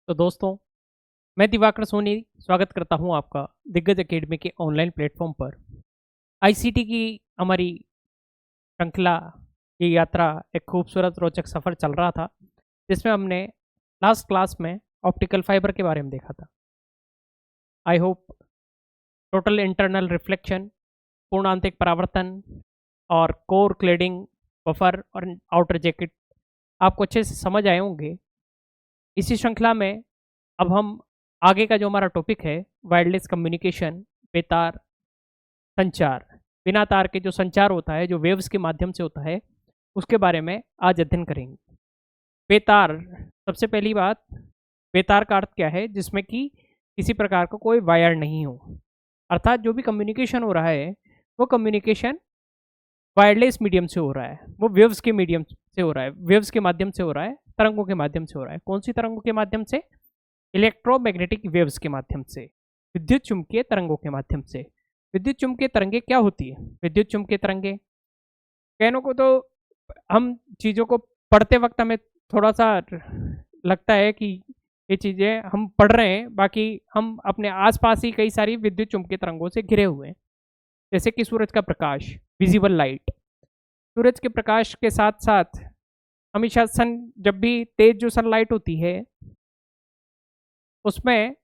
तो दोस्तों, मैं दिवाकर सोनी स्वागत करता हूं आपका दिग्गज एकेडमी के ऑनलाइन प्लेटफॉर्म पर। आईसीटी की हमारी श्रृंखला, ये यात्रा एक खूबसूरत रोचक सफ़र चल रहा था, जिसमें हमने लास्ट क्लास में ऑप्टिकल फाइबर के बारे में देखा था। I hope total internal reflection, पूर्ण आंतरिक परावर्तन और कोर क्लेडिंग, बफर और आउटर जैकेट आपको अच्छे से समझ आए होंगे। इसी श्रृंखला में अब हम आगे का जो हमारा टॉपिक है, वायरलेस कम्युनिकेशन, बेतार संचार, बिना तार के जो संचार होता है, जो वेव्स के माध्यम से होता है, उसके बारे में आज अध्ययन करेंगे। बेतार, सबसे पहली बात, बेतार का अर्थ क्या है? जिसमें कि किसी प्रकार का कोई वायर नहीं हो, अर्थात जो भी कम्युनिकेशन हो रहा है वो कम्युनिकेशन वायरलेस मीडियम से हो रहा है, वो वेव्स के मीडियम से हो रहा है, वेव्स के माध्यम से हो रहा है, तरंगों के माध्यम से हो रहा है। कौन सी तरंगों के माध्यम से? इलेक्ट्रोमैग्नेटिक वेव्स के माध्यम से, विद्युत चुम्बकीय तरंगों के माध्यम से। विद्युत चुम्बकीय तरंगे क्या होती है? विद्युत चुम्बकीय तरंगे, कहने को तो हम चीज़ों को पढ़ते वक्त हमें थोड़ा सा लगता है कि ये चीज़ें हम पढ़ रहे हैं, बाकी हम अपने आसपास ही कई सारी विद्युत चुम्बकीय तरंगों से घिरे हुए हैं। जैसे कि सूरज का प्रकाश, विजिबल लाइट। सूरज के प्रकाश के साथ साथ हमेशा सन, जब भी तेज जो सनलाइट होती है, उसमें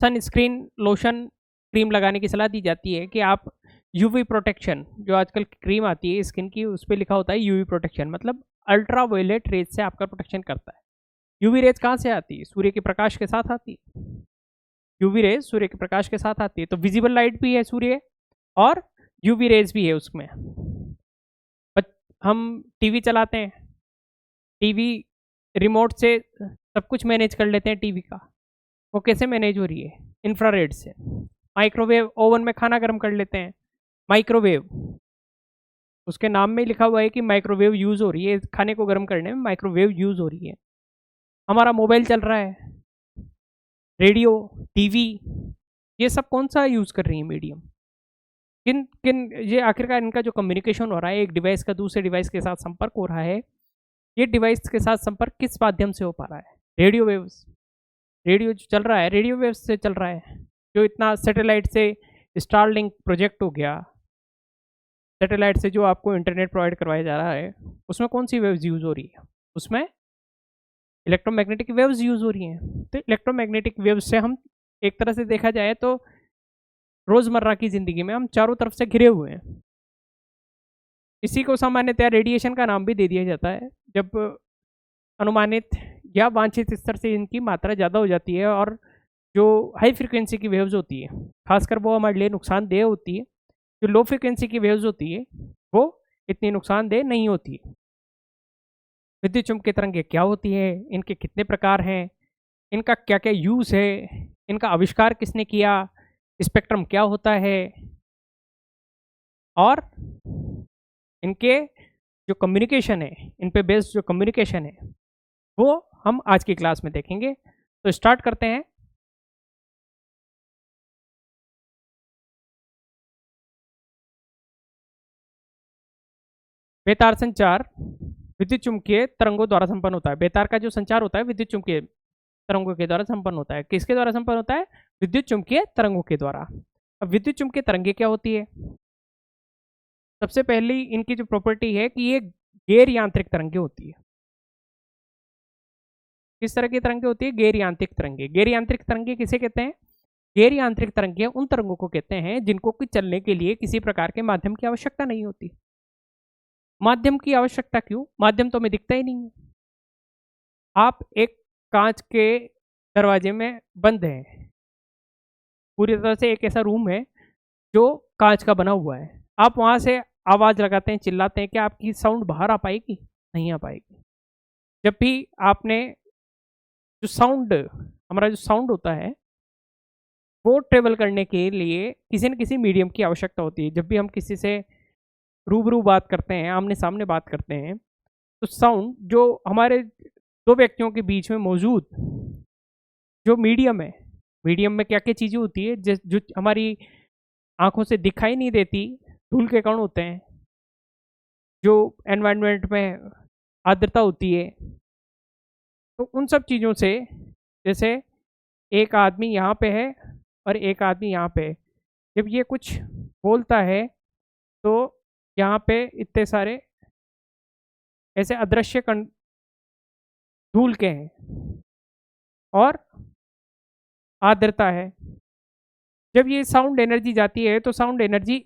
सनस्क्रीन लोशन क्रीम लगाने की सलाह दी जाती है कि आप यूवी प्रोटेक्शन, जो आजकल क्रीम आती है स्किन की, उस पे लिखा होता है यूवी प्रोटेक्शन, मतलब अल्ट्रा वायलेट रेज से आपका प्रोटेक्शन करता है। यूवी रेज कहाँ से आती है? सूर्य के प्रकाश के साथ आती है। यूवी रेज सूर्य के प्रकाश के साथ आती है, तो विजिबल लाइट भी है सूर्य, और यूवी रेज भी है उसमें। हम टीवी चलाते हैं, टीवी रिमोट से सब कुछ मैनेज कर लेते हैं टीवी का। वो कैसे मैनेज हो रही है? इंफ्रारेड से। माइक्रोवेव ओवन में खाना गर्म कर लेते हैं, माइक्रोवेव, उसके नाम में लिखा हुआ है कि माइक्रोवेव यूज़ हो रही है, खाने को गर्म करने में माइक्रोवेव यूज़ हो रही है। हमारा मोबाइल चल रहा है, रेडियो, टीवी, ये सब कौन सा यूज़ कर रही है मीडियम? किन किन ये आखिरकार इनका जो कम्युनिकेशन हो रहा है, एक डिवाइस का दूसरे डिवाइस के साथ संपर्क हो रहा है, ये डिवाइस के साथ संपर्क किस माध्यम से हो पा रहा है? Radio waves. रेडियो जो चल रहा है, रेडियो वेव्स से चल रहा है। जो इतना सैटेलाइट से स्टारलिंक प्रोजेक्ट हो गया, सैटेलाइट से जो आपको इंटरनेट प्रोवाइड करवाया जा रहा है, उसमें कौन सी वेव्स यूज़ हो रही है? उसमें इलेक्ट्रोमैग्नेटिक वेव्स यूज़ हो रही हैं। तो इलेक्ट्रोमैग्नेटिक वेव्स से हम, एक तरह से देखा जाए तो रोज़मर्रा की ज़िंदगी में हम चारों तरफ से घिरे हुए हैं। इसी को सामान्यतया रेडिएशन का नाम भी दे दिया जाता है, जब अनुमानित या वांछित स्तर से इनकी मात्रा ज़्यादा हो जाती है, और जो हाई फ्रिक्वेंसी की वेव्स होती है, खासकर वो हमारे लिए नुकसानदेह होती है। जो लो फ्रिक्वेंसी की वेव्स होती है, वो इतनी नुकसानदेह नहीं होती है। विद्युत चुम्बकीय तरंगें क्या होती है? इनके कितने प्रकार हैं? इनका क्या क्या यूज़ है? इनका आविष्कार किसने किया? स्पेक्ट्रम क्या होता है? और इनके जो कम्युनिकेशन है, इन पे बेस्ड जो कम्युनिकेशन है, वो हम आज की क्लास में देखेंगे। तो स्टार्ट करते हैं। बेतार संचार विद्युत चुम्बकीय तरंगों द्वारा संपन्न होता है। बेतार का जो संचार होता है विद्युत चुम्बकीय तरंगों के द्वारा संपन्न होता है। किसके द्वारा संपन्न होता है? विद्युत चुम्बकीय तरंगों के द्वारा। अब विद्युत चुम्बकीय तरंगे क्या होती है? सबसे पहली इनकी जो प्रॉपर्टी है कि ये गैर यांत्रिक तरंगे होती है। किस तरह की तरंगे होती है? गैर यांत्रिक तरंगे। गैर यांत्रिक तरंगे किसे कहते हैं? गैर यांत्रिक तरंगे उन तरंगों को कहते हैं जिनको कि चलने के लिए किसी प्रकार के माध्यम की आवश्यकता नहीं होती। माध्यम की आवश्यकता क्यों? माध्यम तो हमें दिखता ही नहीं है। आप एक कांच के दरवाजे में बंद हैं, पूरी तरह से एक ऐसा रूम है जो कांच का बना हुआ है, आप वहाँ से आवाज़ लगाते हैं, चिल्लाते हैं, क्या आपकी साउंड बाहर आ पाएगी? नहीं आ पाएगी। जब भी आपने जो साउंड, हमारा जो साउंड होता है, वो ट्रेवल करने के लिए किसी न किसी मीडियम की आवश्यकता होती है। जब भी हम किसी से रूबरू बात करते हैं, आमने सामने बात करते हैं, तो साउंड जो हमारे दो व्यक्तियों के बीच में मौजूद जो मीडियम है, मीडियम में क्या क्या चीज़ें होती है जो हमारी आंखों से दिखाई नहीं देती, धूल के कण होते हैं, जो एनवायरनमेंट में आर्द्रता होती है, तो उन सब चीज़ों से, जैसे एक आदमी यहाँ पे है और एक आदमी यहाँ पे है। जब ये कुछ बोलता है तो यहाँ पे इतने सारे ऐसे अदृश्य धूल के हैं और आर्द्रता है। जब ये साउंड एनर्जी जाती है तो साउंड एनर्जी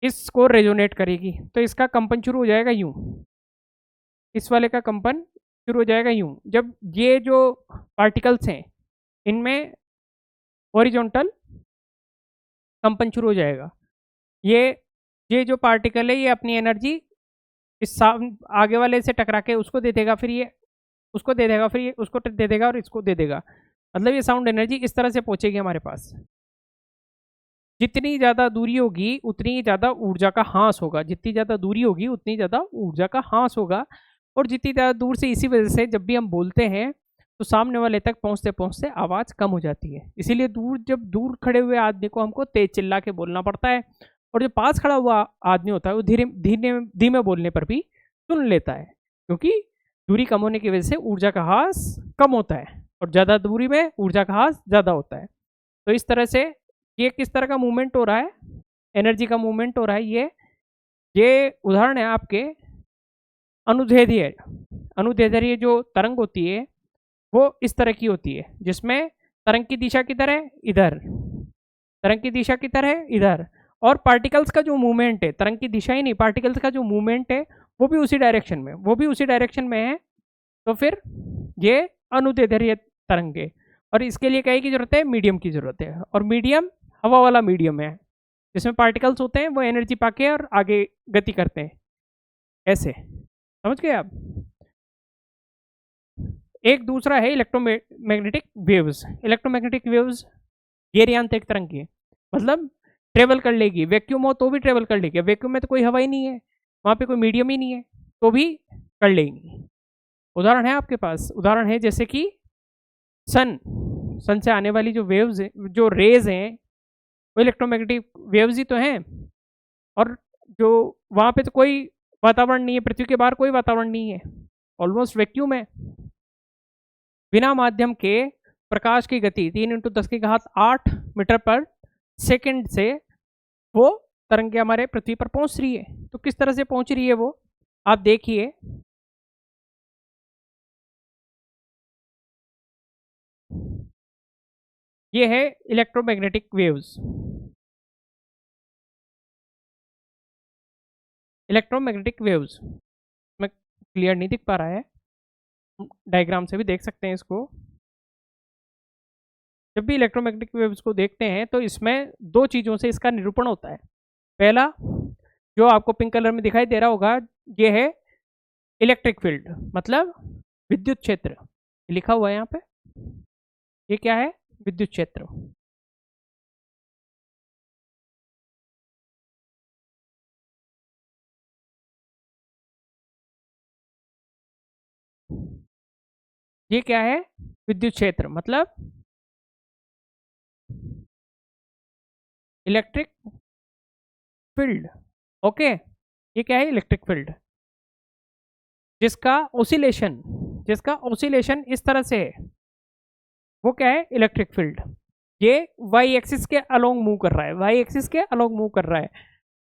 इसको रेजोनेट करेगी, तो इसका कंपन शुरू हो जाएगा यूं, इस वाले का कंपन शुरू हो जाएगा यूं। जब ये जो पार्टिकल्स हैं इनमें हॉरिजॉन्टल कंपन शुरू हो जाएगा। ये जो पार्टिकल है ये अपनी एनर्जी इस साउंड आगे वाले से टकरा के उसको दे देगा, फिर ये उसको दे देगा, फिर ये उसको दे देगा और इसको दे देगा। मतलब ये साउंड एनर्जी इस तरह से पहुंचेगी हमारे पास। जितनी ज़्यादा दूरी होगी उतनी ज़्यादा ऊर्जा का ह्रास होगा, जितनी ज़्यादा दूरी होगी उतनी ज़्यादा ऊर्जा का ह्रास होगा। और जितनी ज़्यादा दूर से, इसी वजह से जब भी हम बोलते हैं तो सामने वाले तक पहुंचते पहुंचते आवाज़ कम हो जाती है। इसीलिए जब दूर खड़े हुए आदमी को हमको तेज चिल्ला के बोलना पड़ता है, और जो पास खड़ा हुआ आदमी होता है वो धीमे बोलने पर भी सुन लेता है, क्योंकि दूरी कम होने की वजह से ऊर्जा का ह्रास कम होता है और ज़्यादा दूरी में ऊर्जा का ह्रास ज़्यादा होता है। तो इस तरह से ये किस तरह का मूवमेंट हो रहा है, एनर्जी का मूवमेंट हो रहा है। ये उदाहरण है आपके अनुदैर्ध्य जो तरंग होती है वो इस तरह की होती है, जिसमें तरंग की दिशा किधर है, इधर, तरंग की दिशा किधर है, इधर। और पार्टिकल्स का जो मूवमेंट है, तरंग की दिशा ही नहीं, पार्टिकल्स का जो मूवमेंट है वो भी उसी डायरेक्शन में है। तो फिर ये अनुदैर्ध्य तरंग है। और इसके लिए क्या की जरूरत है, मीडियम की जरूरत है। और मीडियम हवा वाला मीडियम है, जिसमें पार्टिकल्स होते हैं वो एनर्जी पाके और आगे गति करते हैं। ऐसे समझ गए आप। एक दूसरा है इलेक्ट्रोमैग्नेटिक वेव्स। इलेक्ट्रोमैग्नेटिक वेव्स गैरयांत्रिक तरंग की, मतलब ट्रेवल कर लेगी। वैक्यूम हो तो भी ट्रेवल कर लेगी। वैक्यूम में तो कोई हवा ही नहीं है, वहाँ पे कोई मीडियम ही नहीं है, तो भी कर लेंगी। उदाहरण है आपके पास, उदाहरण है जैसे कि सन से आने वाली जो वेव्स हैं, जो रेज हैं, वो इलेक्ट्रोमैग्नेटिक वेव्स ही तो हैं। और जो वहाँ पे तो कोई वातावरण नहीं है, पृथ्वी के बाहर कोई वातावरण नहीं है, ऑलमोस्ट वैक्यूम है। बिना माध्यम के प्रकाश की गति 3 × 10⁸ मीटर पर सेकंड से वो तरंगे हमारे पृथ्वी पर पहुंच रही है। तो किस तरह से पहुंच रही है वो आप देखिए। ये है इलेक्ट्रोमैग्नेटिक वेव्स। इलेक्ट्रोमैग्नेटिक वेव्स में क्लियर नहीं दिख पा रहा है, डायग्राम से भी देख सकते हैं इसको। जब भी इलेक्ट्रोमैग्नेटिक वेव्स को देखते हैं तो इसमें दो चीज़ों से इसका निरूपण होता है। पहला जो आपको पिंक कलर में दिखाई दे रहा होगा, ये है इलेक्ट्रिक फील्ड, मतलब विद्युत क्षेत्र लिखा हुआ है यहाँ पे। ये क्या है, विद्युत क्षेत्र। ये क्या है, विद्युत क्षेत्र, मतलब इलेक्ट्रिक फील्ड। ओके, ये क्या है, इलेक्ट्रिक फील्ड जिसका ओसिलेशन इस तरह से है, वो क्या है, इलेक्ट्रिक फील्ड। ये वाई एक्सिस के अलोंग मूव कर रहा है,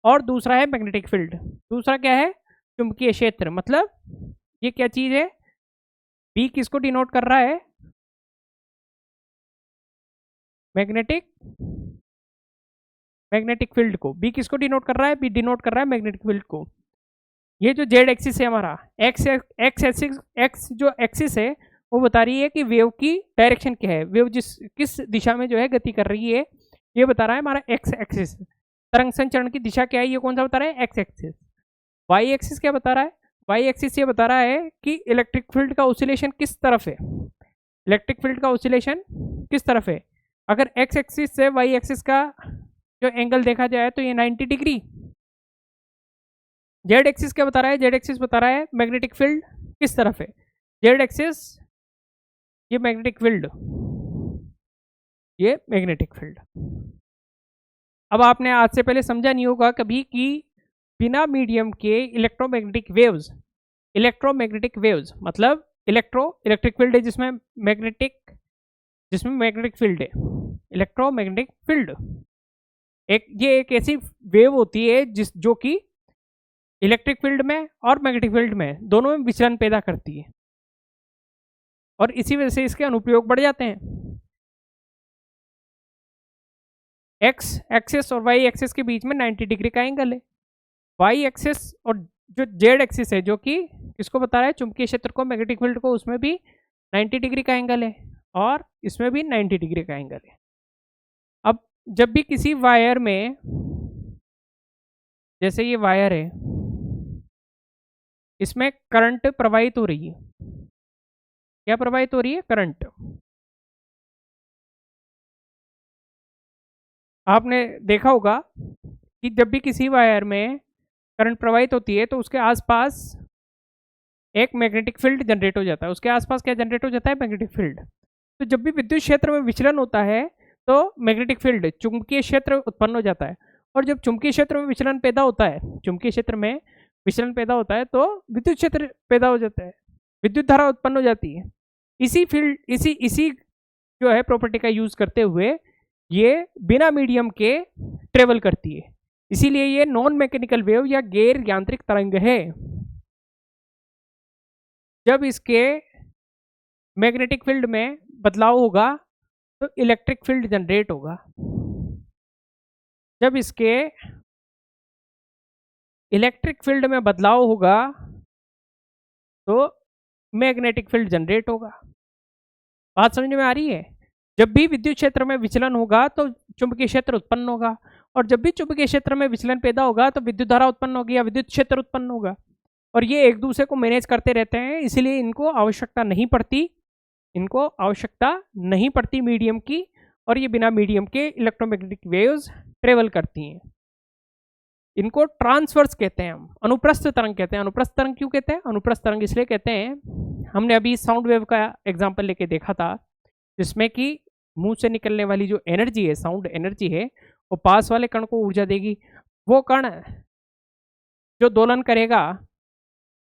और दूसरा है मैग्नेटिक फील्ड। दूसरा क्या है, चुंबकीय क्षेत्र। मतलब ये क्या चीज है, बी किसको डिनोट कर रहा है, मैग्नेटिक फील्ड को। बी किसको डिनोट कर रहा है, बी डिनोट कर रहा है मैग्नेटिक फील्ड को। ये जो जेड एक्सिस है हमारा, एक्स जो एक्सिस है वो बता रही है कि वेव की डायरेक्शन क्या है, वेव किस दिशा में जो है गति कर रही है, ये बता रहा है हमारा एक्स एक्सिस। तरंग संचरण की दिशा क्या है, ये कौन सा बता रहा है, एक्स एक्सिस। वाई एक्सिस क्या बता रहा है, वाई एक्सिस ये बता रहा है कि इलेक्ट्रिक फील्ड का ऑसिलेशन किस तरफ है, इलेक्ट्रिक फील्ड का ऑसिलेशन किस तरफ है। अगर एक्स एक्सिस से वाई एक्सिस का जो एंगल देखा जाए तो ये 90 डिग्री। जेड एक्सिस क्या बता रहा है, जेड एक्सिस बता रहा है मैग्नेटिक फील्ड किस तरफ है। जेड एक्सिस ये मैग्नेटिक फील्ड, ये मैग्नेटिक फील्ड। अब आपने आज से पहले समझा नहीं होगा कभी कि बिना मीडियम के इलेक्ट्रोमैग्नेटिक वेव्स मतलब इलेक्ट्रिक फील्ड है जिसमें मैग्नेटिक फील्ड है, इलेक्ट्रोमैग्नेटिक फील्ड। ये एक ऐसी वेव होती है जो कि इलेक्ट्रिक फील्ड में और मैग्नेटिक फील्ड में दोनों में विचलन पैदा करती है, और इसी वजह से इसके अनुप्रयोग बढ़ जाते हैं। एक्स एक्सिस और वाई एक्सिस के बीच में 90 डिग्री का एंगल है। वाई एक्सिस और जो जेड एक्सिस है, जो कि किसको बता रहा है, चुंबकीय क्षेत्र को, मैग्नेटिक फील्ड को, उसमें भी 90 डिग्री का एंगल है और इसमें भी 90 डिग्री का एंगल है। अब जब भी किसी वायर में, जैसे ये वायर है, इसमें करंट प्रवाहित हो रही है, क्या प्रवाहित हो रही है, करंट। आपने देखा होगा कि जब भी किसी वायर में करंट प्रवाहित होती है तो उसके आसपास एक मैग्नेटिक फील्ड जनरेट हो जाता है। उसके आसपास क्या जनरेट हो जाता है, मैग्नेटिक फील्ड। तो जब भी विद्युत क्षेत्र में विचलन होता है तो मैग्नेटिक फील्ड, चुंबकीय क्षेत्र उत्पन्न हो जाता है। और जब चुंबकीय क्षेत्र में विचलन पैदा होता है, चुंबकीय क्षेत्र में विचलन पैदा होता है तो विद्युत क्षेत्र पैदा हो जाता है, विद्युत धारा उत्पन्न हो जाती है। इसी जो है प्रॉपर्टी का यूज करते हुए ये बिना मीडियम के ट्रेवल करती है, इसीलिए ये नॉन मैकेनिकल वेव या गैर यांत्रिक तरंग है। जब इसके मैग्नेटिक फील्ड में बदलाव होगा तो इलेक्ट्रिक फील्ड जनरेट होगा। जब इसके इलेक्ट्रिक फील्ड में बदलाव होगा तो मैग्नेटिक फील्ड जनरेट होगा। बात समझ में आ रही है? जब भी विद्युत क्षेत्र में विचलन होगा तो चुंबकीय क्षेत्र उत्पन्न होगा, और जब भी चुंबकीय क्षेत्र में विचलन पैदा होगा तो विद्युत धारा उत्पन्न होगी या विद्युत क्षेत्र उत्पन्न होगा। और ये एक दूसरे को मैनेज करते रहते हैं, इसलिए इनको आवश्यकता नहीं पड़ती मीडियम की, और ये बिना मीडियम के इलेक्ट्रोमैग्नेटिक वेव्स ट्रेवल करती हैं। इनको ट्रांसवर्स कहते हैं, हम अनुप्रस्थ तरंग कहते हैं। अनुप्रस्थ तरंग क्यों कहते हैं? अनुप्रस्थ तरंग इसलिए कहते हैं, हमने अभी साउंड वेव का एग्जाम्पल लेके देखा था, जिसमें कि मुंह से निकलने वाली जो एनर्जी है, साउंड एनर्जी है, वो पास वाले कण को ऊर्जा देगी। वो कण जो दोलन करेगा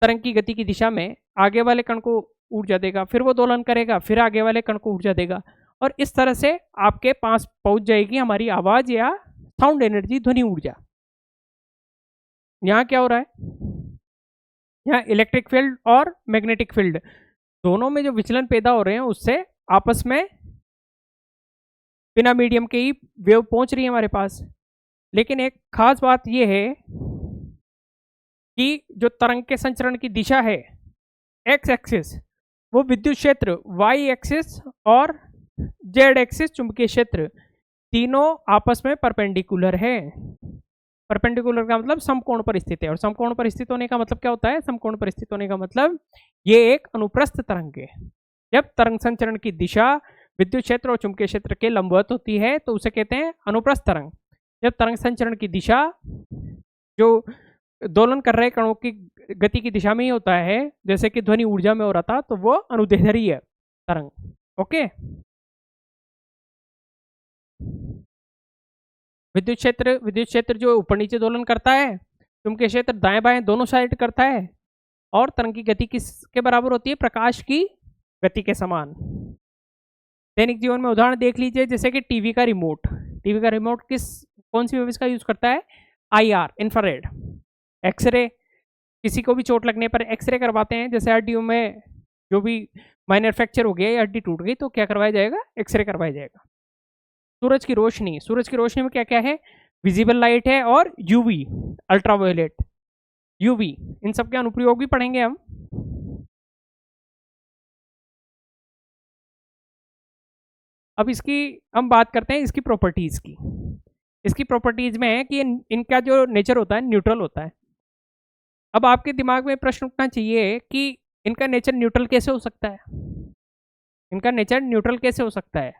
तरंग की गति की दिशा में, आगे वाले कण को ऊर्जा देगा, फिर वो दोलन करेगा, फिर आगे वाले कण को ऊर्जा देगा, और इस तरह से आपके पास पहुंच जाएगी हमारी आवाज या साउंड एनर्जी, ध्वनि ऊर्जा। यहाँ क्या हो रहा है, यहाँ इलेक्ट्रिक फील्ड और मैग्नेटिक फील्ड दोनों में जो विचलन पैदा हो रहे हैं, उससे आपस में बिना मीडियम के ही वेव पहुंच रही है हमारे पास। लेकिन एक खास बात यह है कि जो तरंग के संचरण की दिशा है, एक्स एक्सिस, वो विद्युत क्षेत्र, वाई एक्सिस और जेड एक्सिस चुंबकीय क्षेत्र, तीनों आपस में परपेंडिकुलर है। परपेंडिकुलर का मतलब समकोण पर स्थित है, और समकोण पर स्थित होने का मतलब क्या होता है? समकोण पर स्थित होने का मतलब ये एक अनुप्रस्थ तरंग है। जब तरंग संचरण की दिशा विद्युत क्षेत्र और चुंबकीय क्षेत्र के लंबवत होती है तो उसे कहते हैं अनुप्रस्थ तरंग। जब तरंग संचरण की दिशा जो दोलन कर रहे कणों की गति की दिशा में ही होता है, जैसे कि ध्वनि ऊर्जा में हो रहा था, तो वो अनुदैर्ध्य तरंग। ओके, विद्युत क्षेत्र जो ऊपर नीचे दोलन करता है, चुंबकीय क्षेत्र दाएं बाएं दोनों साइड करता है, और तरंग की गति किसके बराबर होती है? प्रकाश की गति के समान। दैनिक जीवन में उदाहरण देख लीजिए, जैसे कि टीवी का रिमोट कौन सी वेव्स का यूज करता है? IR, infrared. एक्सरे, किसी को भी चोट लगने पर एक्सरे करवाते हैं, जैसे हड्डियों में जो भी माइनर फ्रैक्चर हो गया या हड्डी टूट गई तो क्या करवाया जाएगा? एक्सरे करवाया जाएगा। सूरज की रोशनी में क्या क्या है? विजिबल लाइट है और यूवी, अल्ट्रावायलेट, यूवी, इन सब के अनुप्रयोग भी पढ़ेंगे हम। अब इसकी हम बात करते हैं इसकी प्रॉपर्टीज की। इसकी प्रॉपर्टीज में है कि इनका जो नेचर होता है न्यूट्रल होता है। अब आपके दिमाग में प्रश्न उठना चाहिए कि इनका नेचर न्यूट्रल कैसे हो सकता है? इनका नेचर न्यूट्रल कैसे हो सकता है?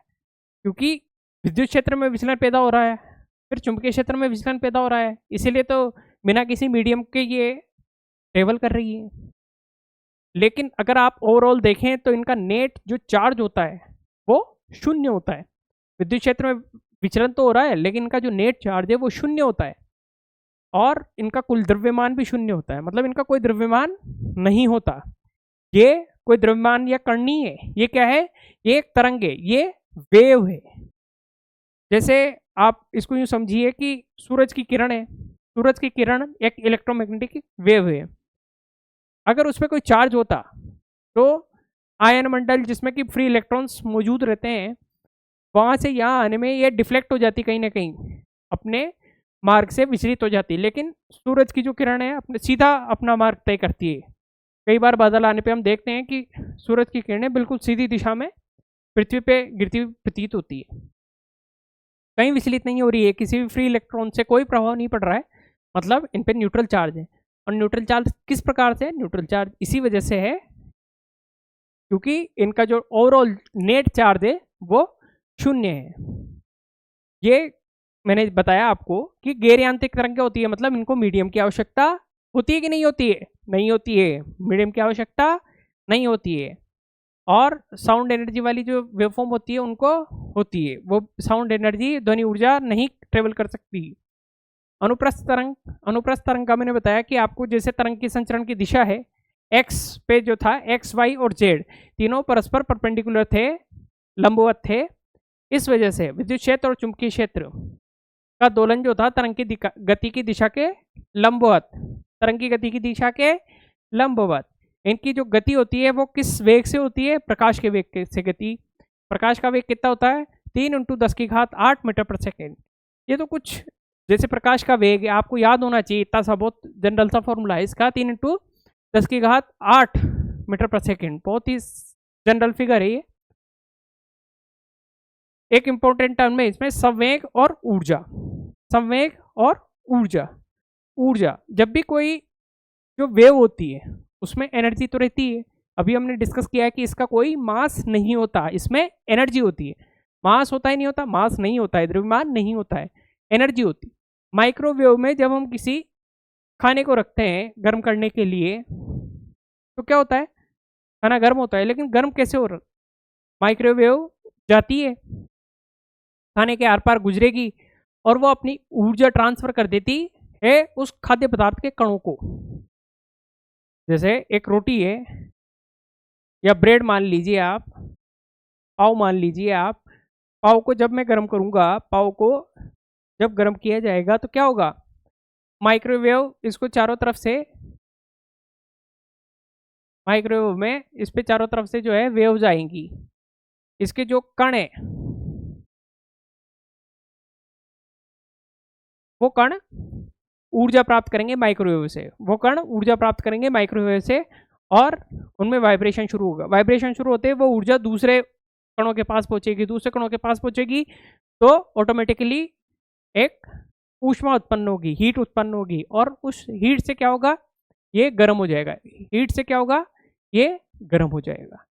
क्योंकि विद्युत क्षेत्र में विचलन पैदा हो रहा है, फिर चुंबकीय क्षेत्र में विचलन पैदा हो रहा है, इसीलिए तो बिना किसी मीडियम के ये ट्रेवल कर रही है। लेकिन अगर आप ओवरऑल देखें तो इनका नेट जो चार्ज होता है वो शून्य होता है। विद्युत क्षेत्र में विचलन तो हो रहा है, लेकिन इनका जो नेट चार्ज है वो शून्य होता है, और इनका कुल द्रव्यमान भी शून्य होता है, मतलब इनका कोई द्रव्यमान नहीं होता। ये कोई द्रव्यमान या कण नहीं है, ये क्या है, ये एक तरंग है, ये वेव है। जैसे आप इसको यूं समझिए कि सूरज की किरण है, सूरज की किरण एक इलेक्ट्रोमैग्नेटिक वेव है। अगर उस पर कोई चार्ज होता तो आयन मंडल जिसमें कि फ्री इलेक्ट्रॉन्स मौजूद रहते हैं, वहाँ से यहाँ आने में ये डिफ्लेक्ट हो जाती कहीं ना कहीं, अपने मार्ग से विचलित हो जाती है। लेकिन सूरज की जो किरण है अपने सीधा अपना मार्ग तय करती है। कई बार बादल आने पे हम देखते हैं कि सूरज की किरणें बिल्कुल सीधी दिशा में पृथ्वी पे गिरती हुई प्रतीत होती है, कहीं विचलित नहीं हो रही है, किसी भी फ्री इलेक्ट्रॉन से कोई प्रभाव नहीं पड़ रहा है, मतलब इन पे न्यूट्रल चार्ज है। और न्यूट्रल चार्ज किस प्रकार से, न्यूट्रल चार्ज इसी वजह से है क्योंकि इनका जो ओवरऑल नेट चार्ज है वो शून्य है। ये मैंने बताया आपको कि गैर यांत्रिक तरंगें होती है, मतलब इनको मीडियम की आवश्यकता होती है कि नहीं होती है, नहीं होती है, मीडियम की आवश्यकता नहीं होती है। और साउंड एनर्जी वाली जो वेवफॉर्म होती है उनको होती है, वो साउंड एनर्जी ध्वनि ऊर्जा नहीं ट्रेवल कर सकती। अनुप्रस्थ तरंग, अनुप्रस्थ तरंग का मैंने बताया कि आपको जैसे तरंग की संचरण की दिशा है, एक्स पे जो था, एक्स वाई और जेड तीनों परस्पर परपेंडिकुलर थे, लंबवत थे। इस वजह से विद्युत क्षेत्र और चुंबकीय क्षेत्र का दोलन जो था तरंग की गति की दिशा के लंबवत, तरंग की गति की दिशा के लंबवत। इनकी जो गति होती है वो किस वेग से होती है, प्रकाश के वेग से गति। प्रकाश का वेग कितना होता है, 3 × 10⁸ मीटर पर सेकेंड। ये तो कुछ जैसे प्रकाश का वेग है, आपको याद होना चाहिए, इतना सा बहुत जनरल सा फॉर्मूला है इसका, 3 × 10⁸ मीटर पर सेकेंड, बहुत ही जनरल फिगर है ये। एक इंपॉर्टेंट टर्म है इसमें संवेग और ऊर्जा, संवेग और ऊर्जा। ऊर्जा, जब भी कोई जो वेव होती है उसमें एनर्जी तो रहती है, अभी हमने डिस्कस किया है कि इसका कोई मास नहीं होता, इसमें एनर्जी होती है। मास होता ही नहीं होता, मास नहीं होता है, द्रव्यमान नहीं होता है, एनर्जी होती। माइक्रोवेव में जब हम किसी खाने को रखते हैं गर्म करने के लिए तो क्या होता है, खाना गर्म होता है, लेकिन गर्म कैसे हो रहा, माइक्रोवेव जाती है, खाने के आर पार गुजरेगी और वो अपनी ऊर्जा ट्रांसफर कर देती है उस खाद्य पदार्थ के कणों को। जैसे एक रोटी है या ब्रेड मान लीजिए आप, पाव मान लीजिए आप, पाव को जब मैं गर्म करूंगा, पाव को जब गर्म किया जाएगा तो क्या होगा, माइक्रोवेव इसको चारों तरफ से, माइक्रोवेव में इस पे चारों तरफ से जो है वेव्स आएंगी, इसके जो कण है वो कण ऊर्जा प्राप्त करेंगे माइक्रोवेव से, वो कण ऊर्जा प्राप्त करेंगे माइक्रोवेव से और उनमें वाइब्रेशन शुरू होगा। वाइब्रेशन शुरू होते ही वो ऊर्जा दूसरे कणों के पास पहुंचेगी, दूसरे कणों के पास पहुंचेगी तो ऑटोमेटिकली एक ऊष्मा उत्पन्न होगी, हीट उत्पन्न होगी, और उस हीट से क्या होगा, ये गर्म हो जाएगा, हीट से क्या होगा, ये गर्म हो जाएगा।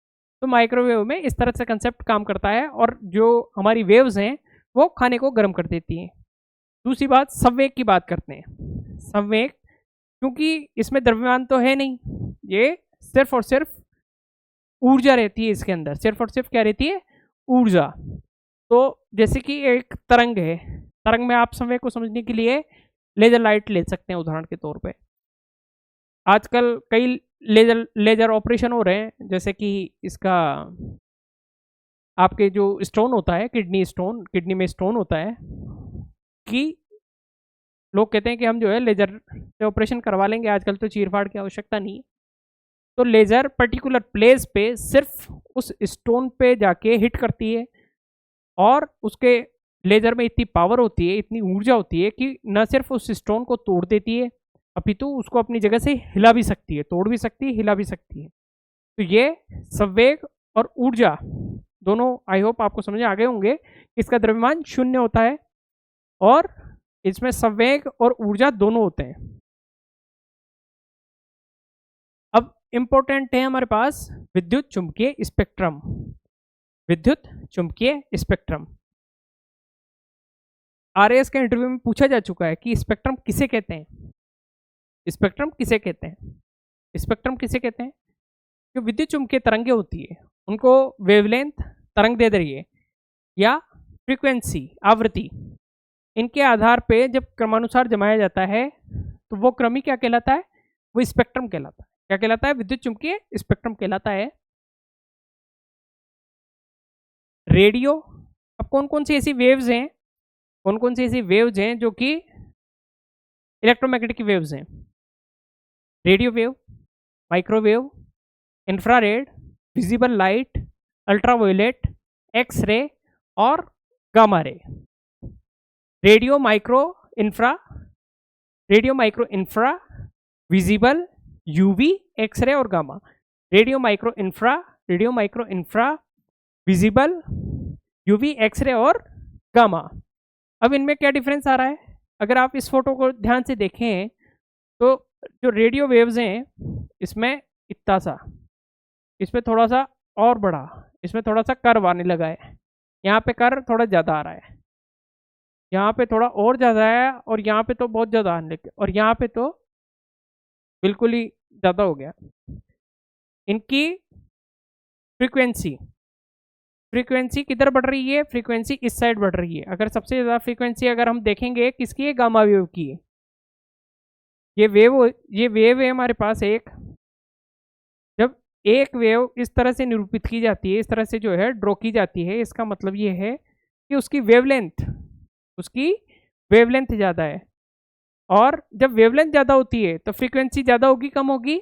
तो माइक्रोवेव में इस तरह से कंसेप्ट काम करता है और जो हमारी वेव्स हैं वो खाने को गर्म कर देती हैं। दूसरी बात, संवेग की बात करते हैं। संवेग, क्योंकि इसमें द्रव्यमान तो है नहीं, ये सिर्फ और सिर्फ ऊर्जा रहती है इसके अंदर, सिर्फ और सिर्फ क्या रहती है, ऊर्जा। तो जैसे कि एक तरंग है, तरंग में आप संवेग को समझने के लिए लेजर लाइट ले सकते हैं उदाहरण के तौर पे। आजकल कई लेजर ऑपरेशन हो रहे हैं, जैसे कि इसका आपके जो स्टोन होता है, किडनी स्टोन, किडनी में स्टोन होता है, कि लोग कहते हैं कि हम जो है लेजर से ऑपरेशन करवा लेंगे, आजकल तो चीरफाड़ की आवश्यकता नहीं है। तो लेजर पर्टिकुलर प्लेस पे सिर्फ उस स्टोन पे जाके हिट करती है और उसके लेजर में इतनी पावर होती है, इतनी ऊर्जा होती है कि न सिर्फ उस स्टोन को तोड़ देती है अपितु उसको अपनी जगह से हिला भी सकती है, तोड़ भी सकती है, हिला भी सकती है। तो ये संवेग और ऊर्जा दोनों, आई होप आपको समझ आ गए होंगे, इसका द्रव्यमान शून्य होता है और इसमें संवेग और ऊर्जा दोनों होते हैं। अब इंपॉर्टेंट है हमारे पास विद्युत चुंबकीय स्पेक्ट्रम। विद्युत चुंबकीय स्पेक्ट्रम आरएएस के इंटरव्यू में पूछा जा चुका है कि स्पेक्ट्रम किसे कहते हैं, स्पेक्ट्रम किसे कहते हैं, स्पेक्ट्रम किसे कहते हैं। जो विद्युत चुंबकीय तरंगें होती है उनको वेवलेंथ तरंग दे रही है या फ्रीक्वेंसी आवृत्ति, इनके आधार पे जब क्रमानुसार जमाया जाता है तो वो क्रम ही क्या कहलाता है, वो स्पेक्ट्रम कहलाता है। क्या कहलाता है, विद्युत चुंबकीय स्पेक्ट्रम कहलाता है। रेडियो। अब कौन कौन सी ऐसी वेव्स हैं, कौन कौन सी ऐसी वेव्स हैं जो कि इलेक्ट्रोमैग्नेटिक वेव्स हैं? Radio wave, microwave, infrared, visible light, ultraviolet, X ray और gamma ray. Radio micro infra, radio micro infra, visible, UV, X ray और gamma. Radio micro infra, radio micro infra, visible, UV, X ray और gamma. अब इनमें क्या difference आ रहा है? अगर आप इस फोटो को ध्यान से देखें तो जो रेडियो वेव्स हैं इसमें इतना सा, इसमें थोड़ा सा और बड़ा, इसमें थोड़ा सा कर्व आने लगा है, यहाँ पे कर्व थोड़ा ज़्यादा आ रहा है, यहाँ पे थोड़ा और ज़्यादा है, और यहाँ पे तो बहुत ज़्यादा आने लगे, और यहाँ पे तो बिल्कुल ही ज़्यादा हो गया। इनकी फ्रीक्वेंसी, फ्रीक्वेंसी किधर बढ़ रही है? फ्रीक्वेंसी इस साइड बढ़ रही है। अगर सबसे ज़्यादा फ्रीक्वेंसी अगर हम देखेंगे किसकी है? गामा वेव की है। ये वेव है हमारे पास एक। जब एक वेव इस तरह से निरूपित की जाती है, इस तरह से जो है ड्रॉ की जाती है, इसका मतलब ये है कि उसकी वेवलेंथ ज़्यादा है। और जब वेवलेंथ ज़्यादा होती है तो फ्रीक्वेंसी ज़्यादा होगी कम होगी?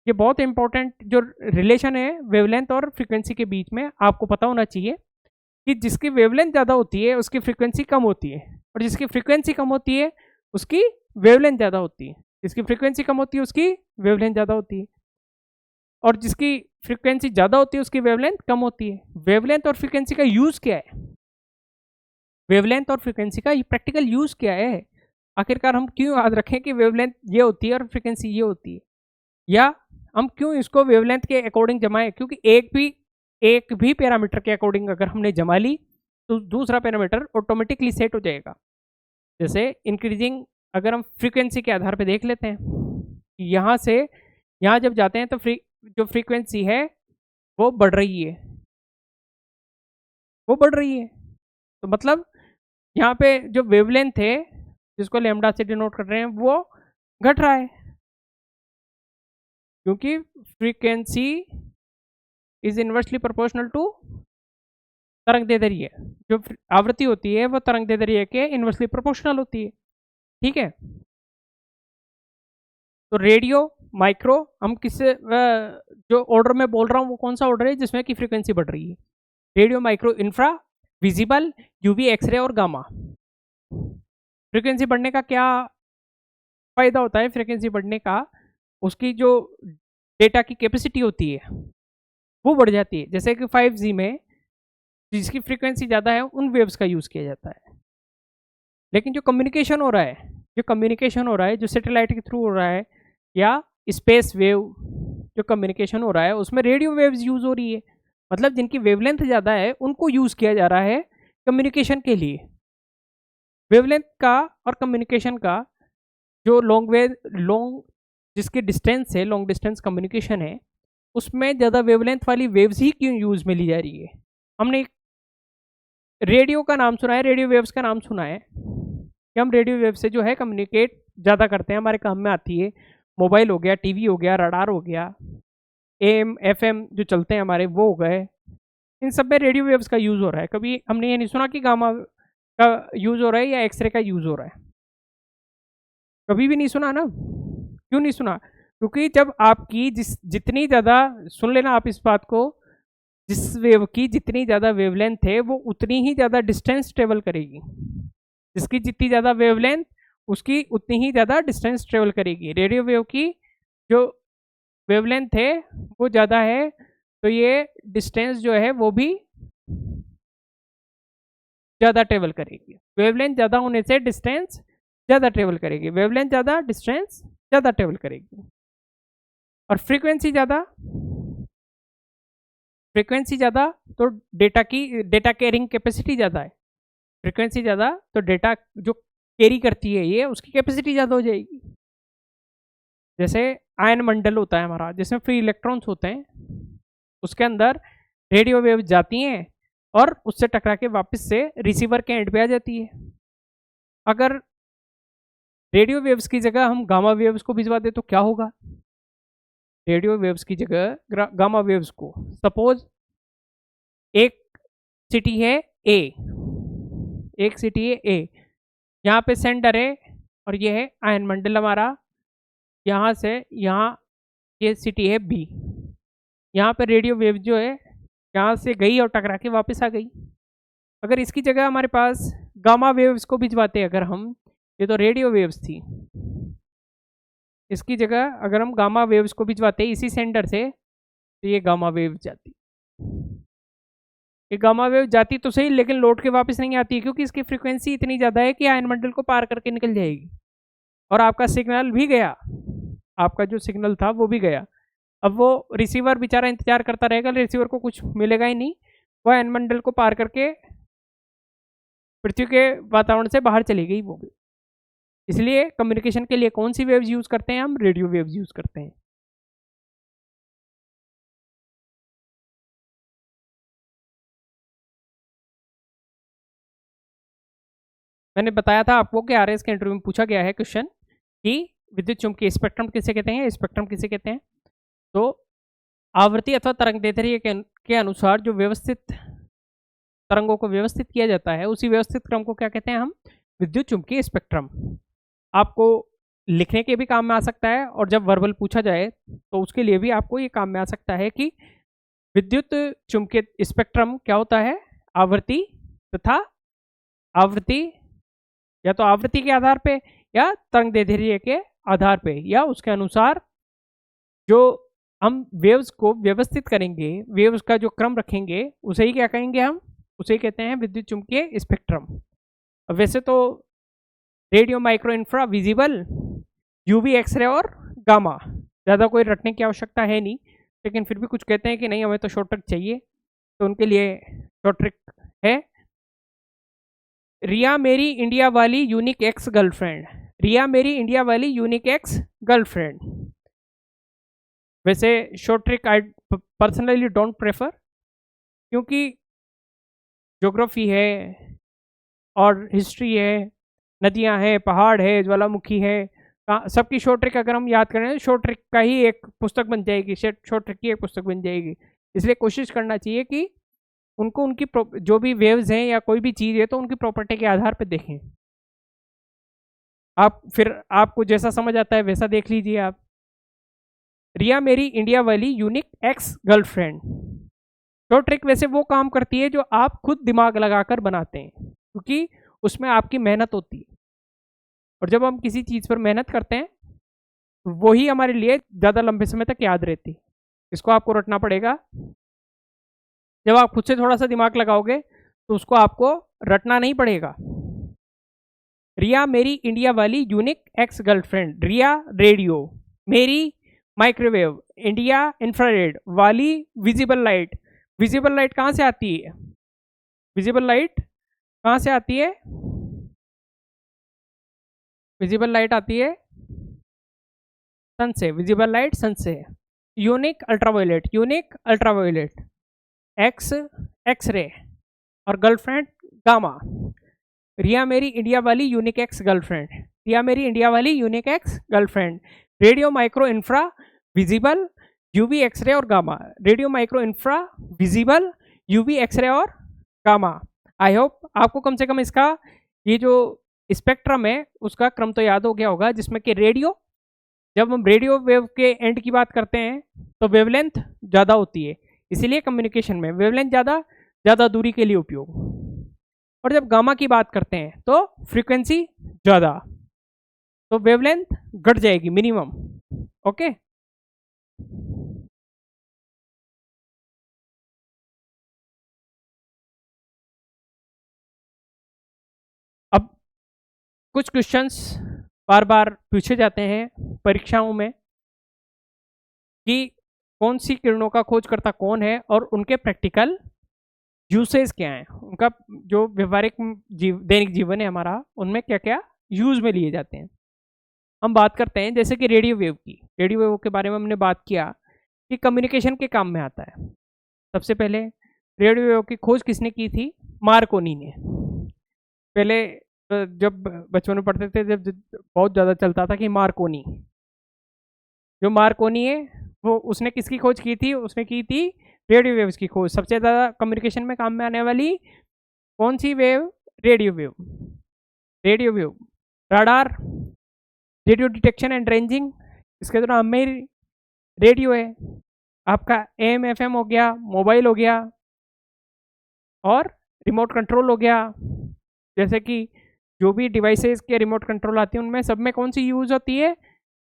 ये बहुत इंपॉर्टेंट जो रिलेशन है वेवलेंथ और फ्रीक्वेंसी के बीच में, आपको पता होना चाहिए कि जिसकी वेवलेंथ ज़्यादा होती है उसकी फ्रीक्वेंसी कम होती है, और जिसकी फ्रीक्वेंसी कम होती है उसकी वेवलेंथ ज़्यादा होती है। जिसकी फ्रीक्वेंसी कम होती है उसकी वेवलेंथ ज़्यादा होती है, और जिसकी फ्रीक्वेंसी ज़्यादा होती है उसकी वेवलेंथ कम होती है। वेवलेंथ और फ्रीक्वेंसी का यूज़ क्या है? वेवलेंथ और फ्रीक्वेंसी का प्रैक्टिकल यूज़ क्या है? आखिरकार हम क्यों याद रखें कि वेवलेंथ ये होती है और फ्रीक्वेंसी ये होती है, या हम क्यों इसको वेवलेंथ के अकॉर्डिंग जमाएं? क्योंकि एक भी पैरामीटर के अकॉर्डिंग अगर हमने जमा ली तो दूसरा पैरामीटर ऑटोमेटिकली सेट हो जाएगा। जैसे इंक्रीजिंग, अगर हम फ्रीक्वेंसी के आधार पे देख लेते हैं, यहाँ से यहाँ जब जाते हैं तो जो फ्रीक्वेंसी है वो बढ़ रही है, वो बढ़ रही है। तो मतलब यहाँ पे जो वेवलेंथ है जिसको लैम्डा से डिनोट कर रहे हैं वो घट रहा है, क्योंकि frequency is inversely proportional to तरंग दैर्ध्य। जो आवृत्ति होती है वो तरंग दैर्ध्य के इनवर्सली प्रोपोर्शनल होती है। ठीक है, तो रेडियो माइक्रो, हम किससे जो ऑर्डर में बोल रहा हूँ वो कौन सा ऑर्डर है जिसमें कि फ्रीक्वेंसी बढ़ रही है? Radio micro infra, visible, UV, X ray और गामा। फ्रीक्वेंसी बढ़ने का क्या फायदा होता है? फ्रीक्वेंसी बढ़ने का उसकी जो डेटा की कैपेसिटी होती है वो बढ़ जाती है। जैसे कि 5G में जिसकी फ्रीक्वेंसी ज़्यादा है उन वेव्स का यूज़ किया जाता है, लेकिन जो कम्युनिकेशन हो रहा है, जो सैटेलाइट के थ्रू हो रहा है, या स्पेस वेव जो कम्युनिकेशन हो रहा है उसमें रेडियो वेव्स यूज़ हो रही है। मतलब जिनकी वेवलेंथ ज़्यादा है उनको यूज़ किया जा रहा है कम्युनिकेशन के लिए। वेवलेंथ का और कम्युनिकेशन का जो लॉन्ग जिसकी डिस्टेंस है, लॉन्ग डिस्टेंस कम्युनिकेशन है, उसमें ज़्यादा वेवलेंथ वाली वेव्स ही क्यों यूज़ में ली जा रही है? हमने रेडियो का नाम सुना है, रेडियो वेव्स का नाम सुना है कि हम रेडियो वेव से जो है कम्युनिकेट ज़्यादा करते हैं, हमारे काम में आती है। मोबाइल हो गया, टीवी हो गया, रडार हो गया, AM FM जो चलते हैं हमारे वो हो गए, इन सब में रेडियो वेव्स का यूज़ हो रहा है। कभी हमने ये नहीं सुना कि गामा का यूज़ हो रहा है या एक्सरे का यूज़ हो रहा है, कभी भी नहीं सुना ना। क्यों नहीं सुना? क्योंकि जब आपकी जितनी ज़्यादा, सुन लेना आप इस बात को, जिस वेव की जितनी ज़्यादा वेवलेंथ है वो उतनी ही ज़्यादा डिस्टेंस ट्रेवल करेगी। जिसकी जितनी ज़्यादा वेवलेंथ उसकी उतनी ही ज़्यादा डिस्टेंस ट्रेवल करेगी। रेडियो वेव की जो वेवलेंथ है वो ज़्यादा है, तो ये डिस्टेंस जो है वो भी ज़्यादा ट्रेवल करेगी। वेवलेंथ ज़्यादा होने से डिस्टेंस ज़्यादा ट्रेवल करेगी, वेवलेंथ ज़्यादा डिस्टेंस ज़्यादा ट्रेवल करेगी। और फ्रीक्वेंसी ज़्यादा तो डेटा कैरिंग कैपेसिटी ज़्यादा है। फ्रीक्वेंसी ज़्यादा तो डेटा जो कैरी करती है ये उसकी कैपेसिटी ज़्यादा हो जाएगी। जैसे आयन मंडल होता है हमारा, जिसमें फ्री इलेक्ट्रॉन्स होते हैं, उसके अंदर रेडियो वेव जाती हैं और उससे टकरा के वापस से रिसीवर के एंड पे आ जाती है। अगर रेडियो वेव्स की जगह हम गामा वेव्स को भिजवा दे तो क्या होगा? रेडियो वेव्स की जगह गामा वेव्स को, सपोज एक सिटी है ए, एक सिटी है ए, यहाँ पे सेंटर है और ये है आयन मंडल हमारा, यहाँ से यहाँ ये सिटी है बी। यहाँ पे रेडियो वेव जो है यहाँ से गई और टकरा के वापस आ गई। अगर इसकी जगह हमारे पास गामा वेव्स को भिजवाते अगर हम, ये तो रेडियो वेव्स थी, इसकी जगह अगर हम गामा वेव्स को भिजवाते इसी सेंटर से, तो ये गामा वेव जाती, ये गामा वेव जाती तो सही, लेकिन लौट के वापस नहीं आती क्योंकि इसकी फ्रीक्वेंसी इतनी ज़्यादा है कि आयन मंडल को पार करके निकल जाएगी और आपका सिग्नल भी गया, आपका जो सिग्नल था वो भी गया। अब वो रिसीवर बेचारा इंतजार करता रहेगा, रिसीवर को कुछ मिलेगा ही नहीं, वो आयन मंडल को पार करके पृथ्वी के वातावरण से बाहर चली गई वो भी। इसलिए कम्युनिकेशन के लिए कौन सी वेव्स यूज़ करते हैं हम? रेडियो वेव्स यूज़ करते हैं। मैंने बताया था आपको कि आरएस के इंटरव्यू में पूछा गया है क्वेश्चन कि विद्युत चुम्बकीय स्पेक्ट्रम किसे कहते हैं, स्पेक्ट्रम किसे कहते हैं। तो आवृत्ति अथवा तरंग दैर्ध्य के अनुसार जो व्यवस्थित तरंगों को व्यवस्थित किया जाता है, उसी व्यवस्थित क्रम को क्या कहते हैं हम? विद्युत चुम्बकीय स्पेक्ट्रम। आपको लिखने के भी काम में आ सकता है और जब वर्बल पूछा जाए तो उसके लिए भी आपको ये काम में आ सकता है कि विद्युत चुम्बकीय स्पेक्ट्रम क्या होता है? आवृत्ति तथा आवृत्ति, या तो आवृत्ति के आधार पे या तरंग दैर्ध्य के आधार पे, या उसके अनुसार जो हम वेव्स को व्यवस्थित करेंगे, वेव्स का जो क्रम रखेंगे, उसे ही क्या कहेंगे हम? उसे ही कहते हैं विद्युत चुम्बकीय स्पेक्ट्रम। वैसे तो radio, micro, infra, visible, UV, X ray और गामा, ज़्यादा कोई रटने की आवश्यकता है नहीं, लेकिन फिर भी कुछ कहते हैं कि नहीं हमें तो शॉर्ट ट्रिक चाहिए, तो उनके लिए शॉर्ट ट्रिक है रिया मेरी इंडिया वाली यूनिक एक्स गर्लफ्रेंड। रिया मेरी इंडिया वाली यूनिक एक्स गर्लफ्रेंड। वैसे short trick I personally don't prefer, क्योंकि ज्योग्राफी है और हिस्ट्री है, नदियां हैं, पहाड़ है, ज्वालामुखी है, सबकी शॉर्ट ट्रिक अगर हम याद करें तो शॉर्ट ट्रिक का ही एक पुस्तक बन जाएगी, शॉर्ट ट्रिक की एक पुस्तक बन जाएगी। इसलिए कोशिश करना चाहिए कि उनको उनकी जो भी वेव्स हैं या कोई भी चीज़ है तो उनकी प्रॉपर्टी के आधार पर देखें। आप फिर आपको जैसा समझ आता है वैसा देख लीजिए आप। रिया मेरी इंडिया वाली unique ex girlfriend. Short trick वैसे वो काम करती है जो आप खुद दिमाग लगाकर बनाते हैं, क्योंकि उसमें आपकी मेहनत होती है, और जब हम किसी चीज़ पर मेहनत करते हैं वही हमारे लिए ज़्यादा लंबे समय तक याद रहती है। इसको आपको रटना पड़ेगा। जब आप खुद से थोड़ा सा दिमाग लगाओगे तो उसको आपको रटना नहीं पड़ेगा। रिया मेरी इंडिया वाली यूनिक एक्स गर्लफ्रेंड। रिया रेडियो, मेरी माइक्रोवेव, इंडिया इंफ्रारेड, वाली विजिबल लाइट। विजिबल लाइट कहाँ से आती है? विजिबल लाइट कहाँ से आती है? विजिबल लाइट आती है सन से, विजिबल लाइट सन से। Unique ultraviolet, unique ultraviolet, X X ray, और गर्लफ्रेंड गामा। रिया मेरी इंडिया वाली यूनिक एक्स गर्लफ्रेंड। रिया मेरी इंडिया वाली unique ex girlfriend. Radio, micro, infra, visible, UV, X ray और gamma. Radio, micro, infra, visible, UV, X ray और gamma. I hope आपको कम से कम इसका ये जो स्पेक्ट्रम है उसका क्रम तो याद हो गया होगा, जिसमें कि रेडियो, जब हम रेडियो वेव के एंड की बात करते हैं तो वेवलेंथ ज़्यादा होती है, इसीलिए कम्युनिकेशन में वेवलेंथ ज़्यादा दूरी के लिए उपयोग। और जब गामा की बात करते हैं तो फ्रीक्वेंसी ज़्यादा, तो वेवलेंथ घट जाएगी मिनिमम। ओके, अब कुछ क्वेश्चंस बार बार पूछे जाते हैं परीक्षाओं में कि कौन सी किरणों का खोजकर्ता कौन है और उनके प्रैक्टिकल यूसेज क्या हैं, उनका जो व्यवहारिक दैनिक जीवन है हमारा, उनमें क्या क्या यूज में लिए जाते हैं। हम बात करते हैं जैसे कि रेडियो वेव की। रेडियो वेव के बारे में हमने बात किया कि कम्युनिकेशन के काम में आता है। सबसे पहले रेडियो वेव की खोज किसने की थी? मार्कोनी ने। पहले जब बचपन में पढ़ते थे, जब बहुत ज़्यादा चलता था कि मार्कोनी, जो मार्कोनी है वो उसने किसकी खोज की थी? उसने की थी रेडियो वेव्स की खोज। सबसे ज़्यादा कम्युनिकेशन में काम में आने वाली कौन सी wave? Radio wave. Radio wave, radar, radio detection and ranging, इसके तो नाम में ही रेडियो है। आपका AM FM हो गया, मोबाइल हो गया और रिमोट कंट्रोल हो गया। जैसे कि जो भी डिवाइसेस के रिमोट कंट्रोल आती हैं उनमें सब में कौन सी यूज़ होती है?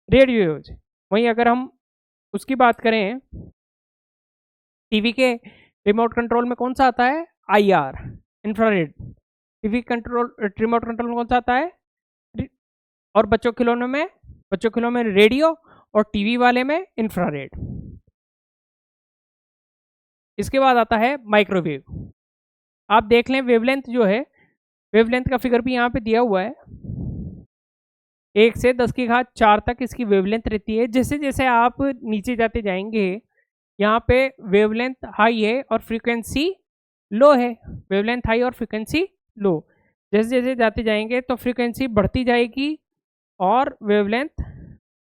Radio use. वहीं अगर हम उसकी बात करें, टीवी के रिमोट कंट्रोल में कौन सा आता है? IR, infrared. TV control remote control में कौन सा आता है? और बच्चों के खिलौनों में रेडियो और टीवी वाले में इंफ्रारेड। इसके बाद आता है माइक्रोवेव। आप देख लें वेवलेंथ जो है, वेवलेंथ का फिगर भी यहाँ पे दिया हुआ है। 1 से 10⁴ तक इसकी वेवलेंथ रहती है। जैसे जैसे आप नीचे जाते जाएंगे यहाँ पे वेवलेंथ हाई है और फ्रीक्वेंसी लो है। वेवलेंथ हाई और फ्रीक्वेंसी लो। जैसे जैसे जाते जाएंगे तो फ्रीक्वेंसी बढ़ती जाएगी और वेवलेंथ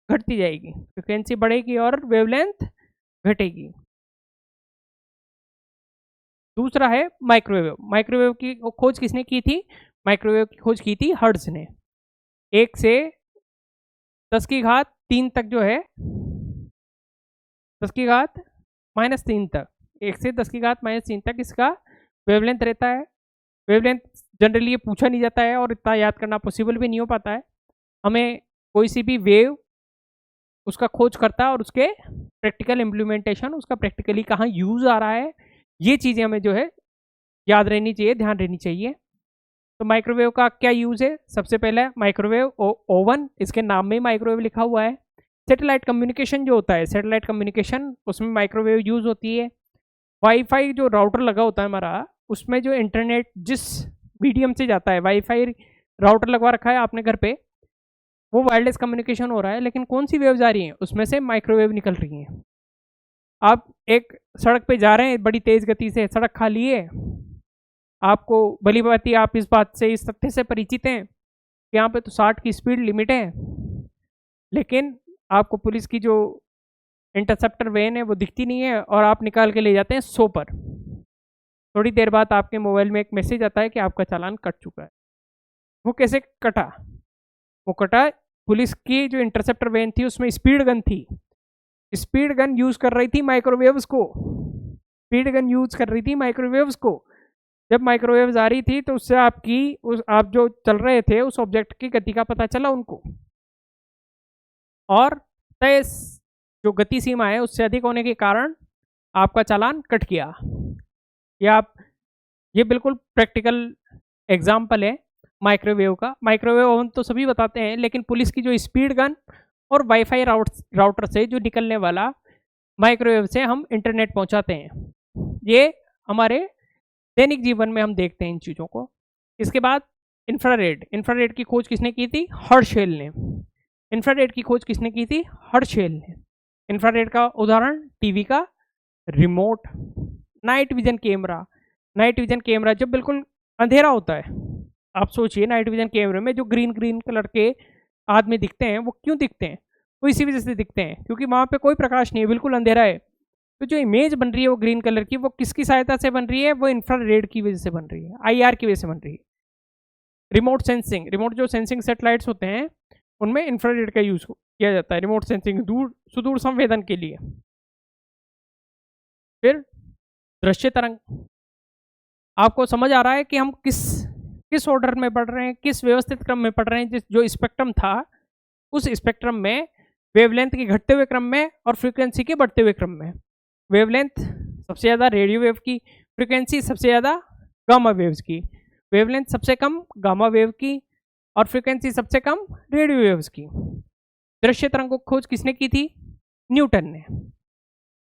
घटती जाएगी। फ्रीक्वेंसी बढ़ेगी और वेवलेंथ घटेगी। दूसरा है माइक्रोवेव। माइक्रोवेव की खोज किसने की थी? माइक्रोवेव की खोज की थी हर्ट्ज ने। 1 से 10⁻³ तक जो है, 10⁻³ तक, 1 से 10⁻³ तक इसका वेवलेंथ रहता है। वेवलेंथ जनरली ये पूछा नहीं जाता है और इतना याद करना पॉसिबल भी नहीं हो पाता है। हमें कोई सी भी वेव उसका खोज करता है और उसके प्रैक्टिकल इम्प्लीमेंटेशन, उसका प्रैक्टिकली कहाँ यूज़ आ रहा है, ये चीज़ें हमें जो है याद रहनी चाहिए, ध्यान रहनी चाहिए। तो माइक्रोवेव का क्या यूज़ है? सबसे पहले माइक्रोवेव ओवन, इसके नाम में ही माइक्रोवेव लिखा हुआ है। सैटेलाइट कम्युनिकेशन जो होता है, सैटेलाइट कम्युनिकेशन, उसमें माइक्रोवेव यूज़ होती है। वाईफाई जो राउटर लगा होता है हमारा, उसमें जो इंटरनेट जिस मीडियम से जाता है, वाईफाई राउटर लगवा रखा है आपने घर पे, वो वायरलेस कम्युनिकेशन हो रहा है, लेकिन कौन सी वेव्स आ रही हैं? उसमें से माइक्रोवेव निकल रही हैं। आप एक सड़क पे जा रहे हैं बड़ी तेज़ गति से, सड़क खाली है, आपको भली भांति आप इस बात से, इस तथ्य से परिचित हैं कि यहाँ पे तो 60 की स्पीड लिमिट है, लेकिन आपको पुलिस की जो इंटरसेप्टर वैन है वो दिखती नहीं है और आप निकाल के ले जाते हैं 100 पर। थोड़ी देर बाद आपके मोबाइल में एक मैसेज आता है कि आपका चालान कट चुका है। वो कैसे कटा? वो कटा, पुलिस की जो इंटरसेप्टर वैन थी उसमें स्पीड गन थी। स्पीड गन यूज़ कर रही थी माइक्रोवेव्स को। स्पीड गन यूज़ कर रही थी माइक्रोवेव्स को। जब माइक्रोवेव्स आ रही थी तो उससे आप जो चल रहे थे उस ऑब्जेक्ट की गति का पता चला उनको, और तय जो गति सीमा है उससे अधिक होने के कारण आपका चालान कट गया। ये बिल्कुल प्रैक्टिकल एग्जाम्पल है माइक्रोवेव का। माइक्रोवेव ओवन तो सभी बताते हैं, लेकिन पुलिस की जो स्पीड गन और वाईफाई राउटर से जो निकलने वाला माइक्रोवेव से हम इंटरनेट पहुंचाते हैं, ये हमारे दैनिक जीवन में हम देखते हैं इन चीज़ों को। इसके बाद इंफ्रारेड की खोज किसने की थी? हर्शेल ने। इंफ्रारेड की खोज किसने की थी? हर्शेल ने। इंफ्रारेड का उदाहरण टीवी का remote, night vision camera. Night vision camera जब बिल्कुल अंधेरा होता है, आप सोचिए नाइट विजन कैमरे में जो ग्रीन ग्रीन कलर के आदमी दिखते हैं, वो क्यों दिखते हैं? वो इसी वजह से दिखते हैं क्योंकि वहाँ पे कोई प्रकाश नहीं है, बिल्कुल अंधेरा है। तो जो इमेज बन रही है वो ग्रीन कलर की, वो किसकी सहायता से बन रही है? वो इंफ्रारेड की वजह से बन रही है, IR की वजह से बन रही है। रिमोट सेंसिंग, रिमोट जो सेंसिंग सेटेलाइट्स होते हैं उनमें इंफ्रारेड का यूज़ किया जाता है, रिमोट सेंसिंग, सुदूर संवेदन के लिए। फिर दृश्य तरंग। आपको समझ आ रहा है कि हम किस ऑर्डर में पढ़ रहे हैं, किस व्यवस्थित क्रम में पढ़ रहे हैं। जो स्पेक्ट्रम था उस स्पेक्ट्रम में वेवलेंथ के घटते हुए क्रम में और फ्रीक्वेंसी के बढ़ते हुए क्रम में, वेवलेंथ सबसे ज़्यादा रेडियो वेव की, फ्रीक्वेंसी सबसे ज़्यादा गामा वेव्स की, वेवलेंथ सबसे कम गामा वेव की और फ्रीक्वेंसी सबसे कम रेडियो वेव्स की। दृश्य तरंग को खोज किसने की थी? न्यूटन ने।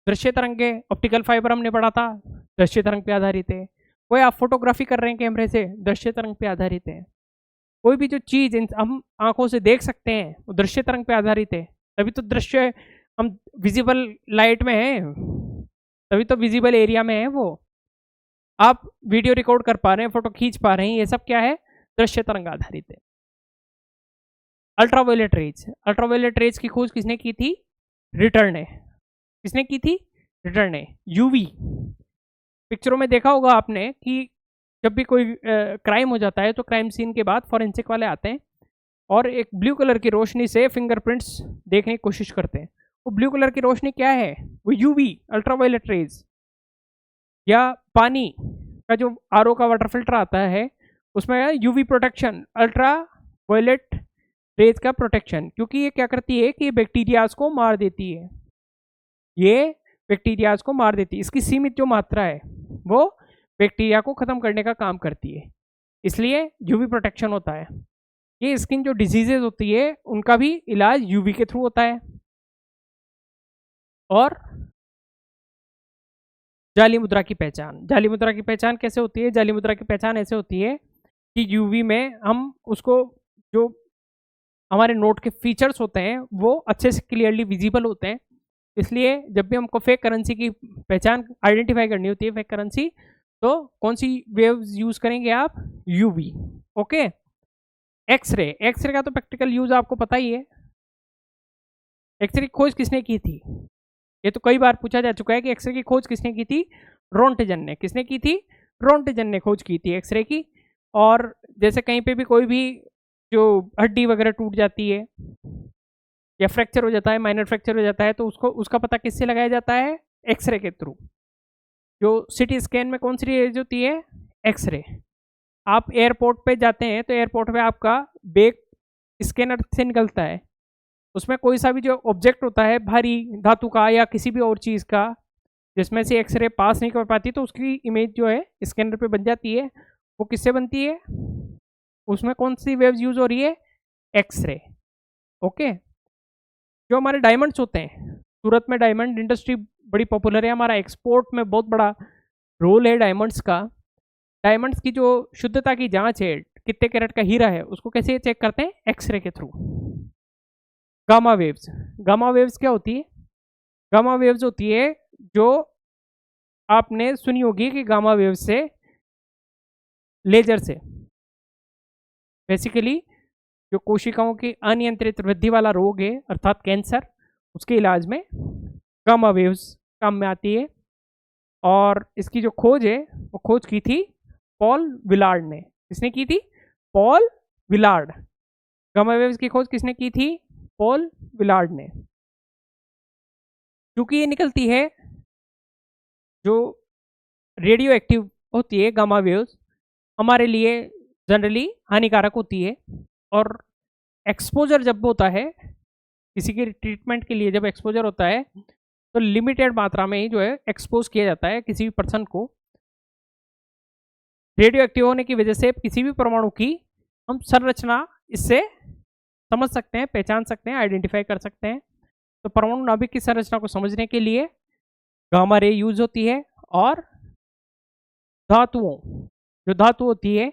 दृश्य तरंगे, ऑप्टिकल फाइबर हमने पढ़ा था, दृश्य तरंग पे आधारित है। कोई आप फोटोग्राफी कर रहे हैं कैमरे से, दृश्य तरंग पे आधारित है। कोई भी जो चीज़ हम आंखों से देख सकते हैं वो दृश्य तरंग पे आधारित है। तभी तो दृश्य हम विजिबल लाइट में हैं, तभी तो विजिबल एरिया में है वो। आप वीडियो रिकॉर्ड कर पा रहे हैं, फोटो खींच पा रहे हैं, ये सब क्या है? दृश्य तरंग आधारित है। अल्ट्रावायलेट रेज, अल्ट्रावायलेट रेज की खोज किसने की थी? रिटर ने। किसने की थी? रिटर्न है यूवी। पिक्चरों में देखा होगा आपने कि जब भी कोई क्राइम हो जाता है तो क्राइम सीन के बाद फॉरेंसिक वाले आते हैं और एक ब्लू कलर की रोशनी से फिंगरप्रिंट्स देखने की कोशिश करते हैं। वो ब्लू कलर की रोशनी क्या है? वो यूवी, अल्ट्रावायलेट रेज। या पानी का जो आरओ का वाटर फिल्टर आता है उसमें UV protection, ultra violet rays का प्रोटेक्शन, क्योंकि ये क्या करती है कि ये बैक्टीरियाज को मार देती है। ये बैक्टीरियाज को मार देती है। इसकी सीमित जो मात्रा है वो बैक्टीरिया को खत्म करने का काम करती है, इसलिए यूवी प्रोटेक्शन होता है। ये स्किन जो डिजीजेज होती है उनका भी इलाज यूवी के थ्रू होता है। और जाली मुद्रा की पहचान, जाली मुद्रा की पहचान कैसे होती है? जाली मुद्रा की पहचान ऐसे होती है कि यूवी में हम उसको, जो हमारे नोट के फीचर्स होते हैं वो अच्छे से क्लियरली विजिबल होते हैं, इसलिए जब भी हमको फेक करेंसी की पहचान आइडेंटिफाई करनी होती है, फेक करेंसी, तो कौन सी वेव्स यूज करेंगे आप? यूवी। ओके। एक्सरे, एक्सरे का तो प्रैक्टिकल यूज आपको पता ही है। एक्सरे की खोज किसने की थी? ये तो कई बार पूछा जा चुका है कि एक्सरे की खोज किसने की थी? रोंटजन ने। किसने की थी? रोंटजन ने खोज की थी एक्सरे की। और जैसे कहीं पे भी कोई भी जो हड्डी वगैरह टूट जाती है या फ्रैक्चर हो जाता है, माइनर फ्रैक्चर हो जाता है, तो उसको उसका पता किससे लगाया जाता है? एक्सरे के थ्रू। जो सिटी स्कैन में कौन सी रेज होती है? एक्सरे। आप एयरपोर्ट पे जाते हैं तो एयरपोर्ट पे आपका बैग स्कैनर से निकलता है, उसमें कोई सा भी जो ऑब्जेक्ट होता है भारी धातु का या किसी भी और चीज़ का जिसमें से एक्सरे पास नहीं कर पाती, तो उसकी इमेज जो है स्कैनर पे बन जाती है। वो किससे बनती है? उसमें कौन सी वेव्स यूज हो रही है? एक्सरे। ओके। जो हमारे डायमंड्स होते हैं, सूरत में डायमंड इंडस्ट्री बड़ी पॉपुलर है, हमारा एक्सपोर्ट में बहुत बड़ा रोल है डायमंड्स का। डायमंड्स की जो शुद्धता की जांच है, कितने कैरेट का हीरा है, उसको कैसे चेक करते हैं? एक्सरे के through. Gamma waves, gamma waves क्या होती है? गामा वेव्स होती है जो आपने सुनी होगी कि गामा वेव से, लेजर से बेसिकली जो कोशिकाओं की अनियंत्रित वृद्धि वाला रोग है अर्थात कैंसर, उसके इलाज में गामा वेव्स काम में आती है। और इसकी जो खोज है वो खोज की थी पॉल विलार्ड ने। किसने की थी? Paul Villard. गामा वेव्स की खोज किसने की थी? पॉल विलार्ड ने। क्योंकि ये निकलती है, जो रेडियो एक्टिव होती है गामा वेव्स, हमारे लिए जनरली हानिकारक होती है। और एक्सपोजर जब होता है किसी के ट्रीटमेंट के लिए, जब एक्सपोजर होता है तो लिमिटेड मात्रा में ही जो है एक्सपोज किया जाता है किसी भी पर्सन को। रेडियो एक्टिव होने की वजह से किसी भी परमाणु की हम संरचना इससे समझ सकते हैं, पहचान सकते हैं, आइडेंटिफाई कर सकते हैं। तो परमाणु नाभिक की संरचना को समझने के लिए गामा रे यूज होती है। और धातुओं, जो धातु होती है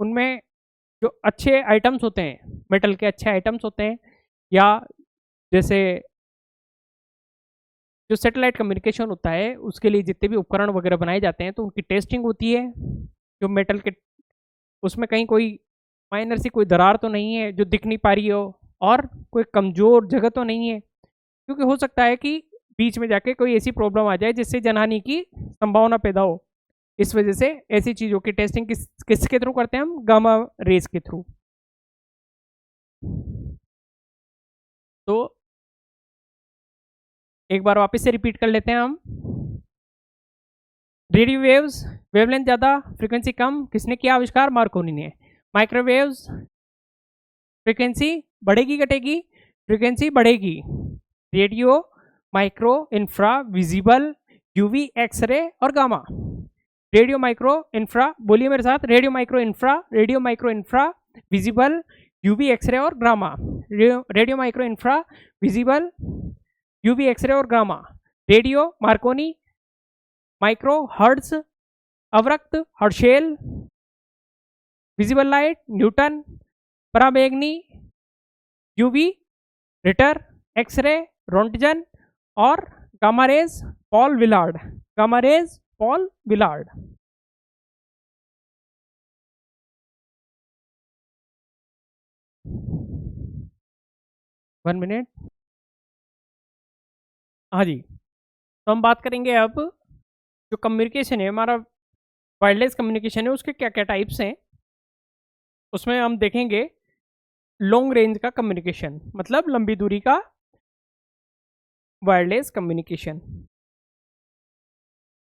उनमें जो अच्छे आइटम्स होते हैं, मेटल के अच्छे आइटम्स होते हैं, या जैसे जो सैटेलाइट कम्युनिकेशन होता है उसके लिए जितने भी उपकरण वगैरह बनाए जाते हैं तो उनकी टेस्टिंग होती है। जो मेटल के उसमें कहीं कोई माइनर सी कोई दरार तो नहीं है जो दिख नहीं पा रही हो, और कोई कमज़ोर जगह तो नहीं है, क्योंकि हो सकता है कि बीच में जाके कोई ऐसी प्रॉब्लम आ जाए जिससे जनहानि की संभावना पैदा हो। इस वजह से ऐसी चीज़ों की टेस्टिंग किसके थ्रू करते हैं? हम गामा रेज के थ्रू। तो एक बार वापस से रिपीट कर लेते हैं हम। रेडियो वेव्स, वेवलेंथ ज़्यादा, फ्रीक्वेंसी कम, किसने किया आविष्कार? मार्कोनी ने। माइक्रोवेव्स, फ्रीक्वेंसी बढ़ेगी घटेगी? फ्रीक्वेंसी बढ़ेगी। Radio, micro, infra, visible, UV, X ray और गामा। रेडियो, माइक्रो, इंफ्रा, बोलिए मेरे साथ, radio, micro, infra, radio, micro, infra, visible, UV, X ray और gamma. Radio, micro, infra, visible, UV, X ray और gamma. Radio Marconi, micro Hertz, अवरक्त Herschel, visible light Newton, पराबैंगनी UV Ritter, X ray Roentgen और gamma rays Paul Villard. Gamma rays Paul Villard. 1 minute. हाँ जी। तो हम बात करेंगे अब जो कम्युनिकेशन है हमारा, वायरलेस कम्युनिकेशन है, उसके क्या क्या टाइप्स हैं। उसमें हम देखेंगे लॉन्ग रेंज का कम्युनिकेशन, मतलब लंबी दूरी का वायरलेस कम्युनिकेशन।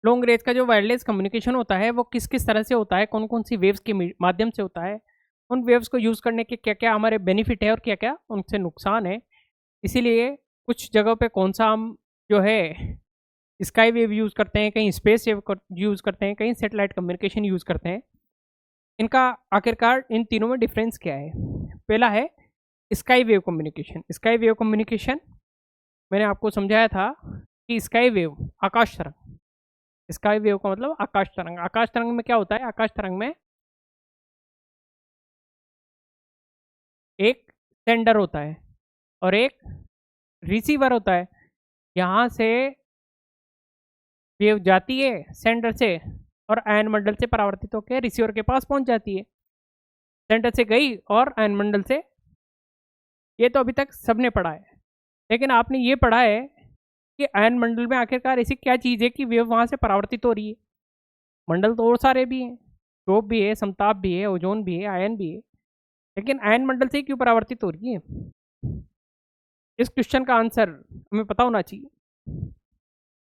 लॉन्ग रेंज का जो वायरलेस कम्युनिकेशन होता है वो किस किस तरह से होता है, कौन कौन सी वेव्स के माध्यम से होता है, उन वेव्स को यूज़ करने के क्या क्या हमारे बेनिफिट है और क्या क्या उनसे नुकसान है। इसीलिए कुछ जगहों पे कौन सा हम जो है स्काई वेव यूज़ करते हैं, कहीं स्पेस वेव यूज़ करते हैं, कहीं सैटेलाइट कम्युनिकेशन यूज़ करते हैं। इनका आखिरकार इन तीनों में डिफरेंस क्या है? पहला है sky wave communication. Sky wave communication मैंने आपको समझाया था कि स्काई वेव आकाश तरंग, स्काई वेव का मतलब आकाश तरंग। आकाश तरंग में क्या होता है? आकाश तरंग में एक सेंडर होता है और एक रिसीवर होता है। यहाँ से वेव जाती है सेंडर से और आयन मंडल से परावर्तित होकर रिसीवर के पास पहुंच जाती है। सेंटर से गई और आयन मंडल से, ये तो अभी तक सबने पढ़ा है। लेकिन आपने ये पढ़ा है कि आयन मंडल में आखिरकार ऐसी क्या चीज़ है कि वेव वहाँ से परावर्तित हो रही है। मंडल तो और सारे भी हैं, शोभ भी है, समताप भी है, ओजोन भी है, आयन भी है, लेकिन आयन मंडल से ही क्यों परावर्तित हो रही है? इस क्वेश्चन का आंसर हमें पता होना चाहिए।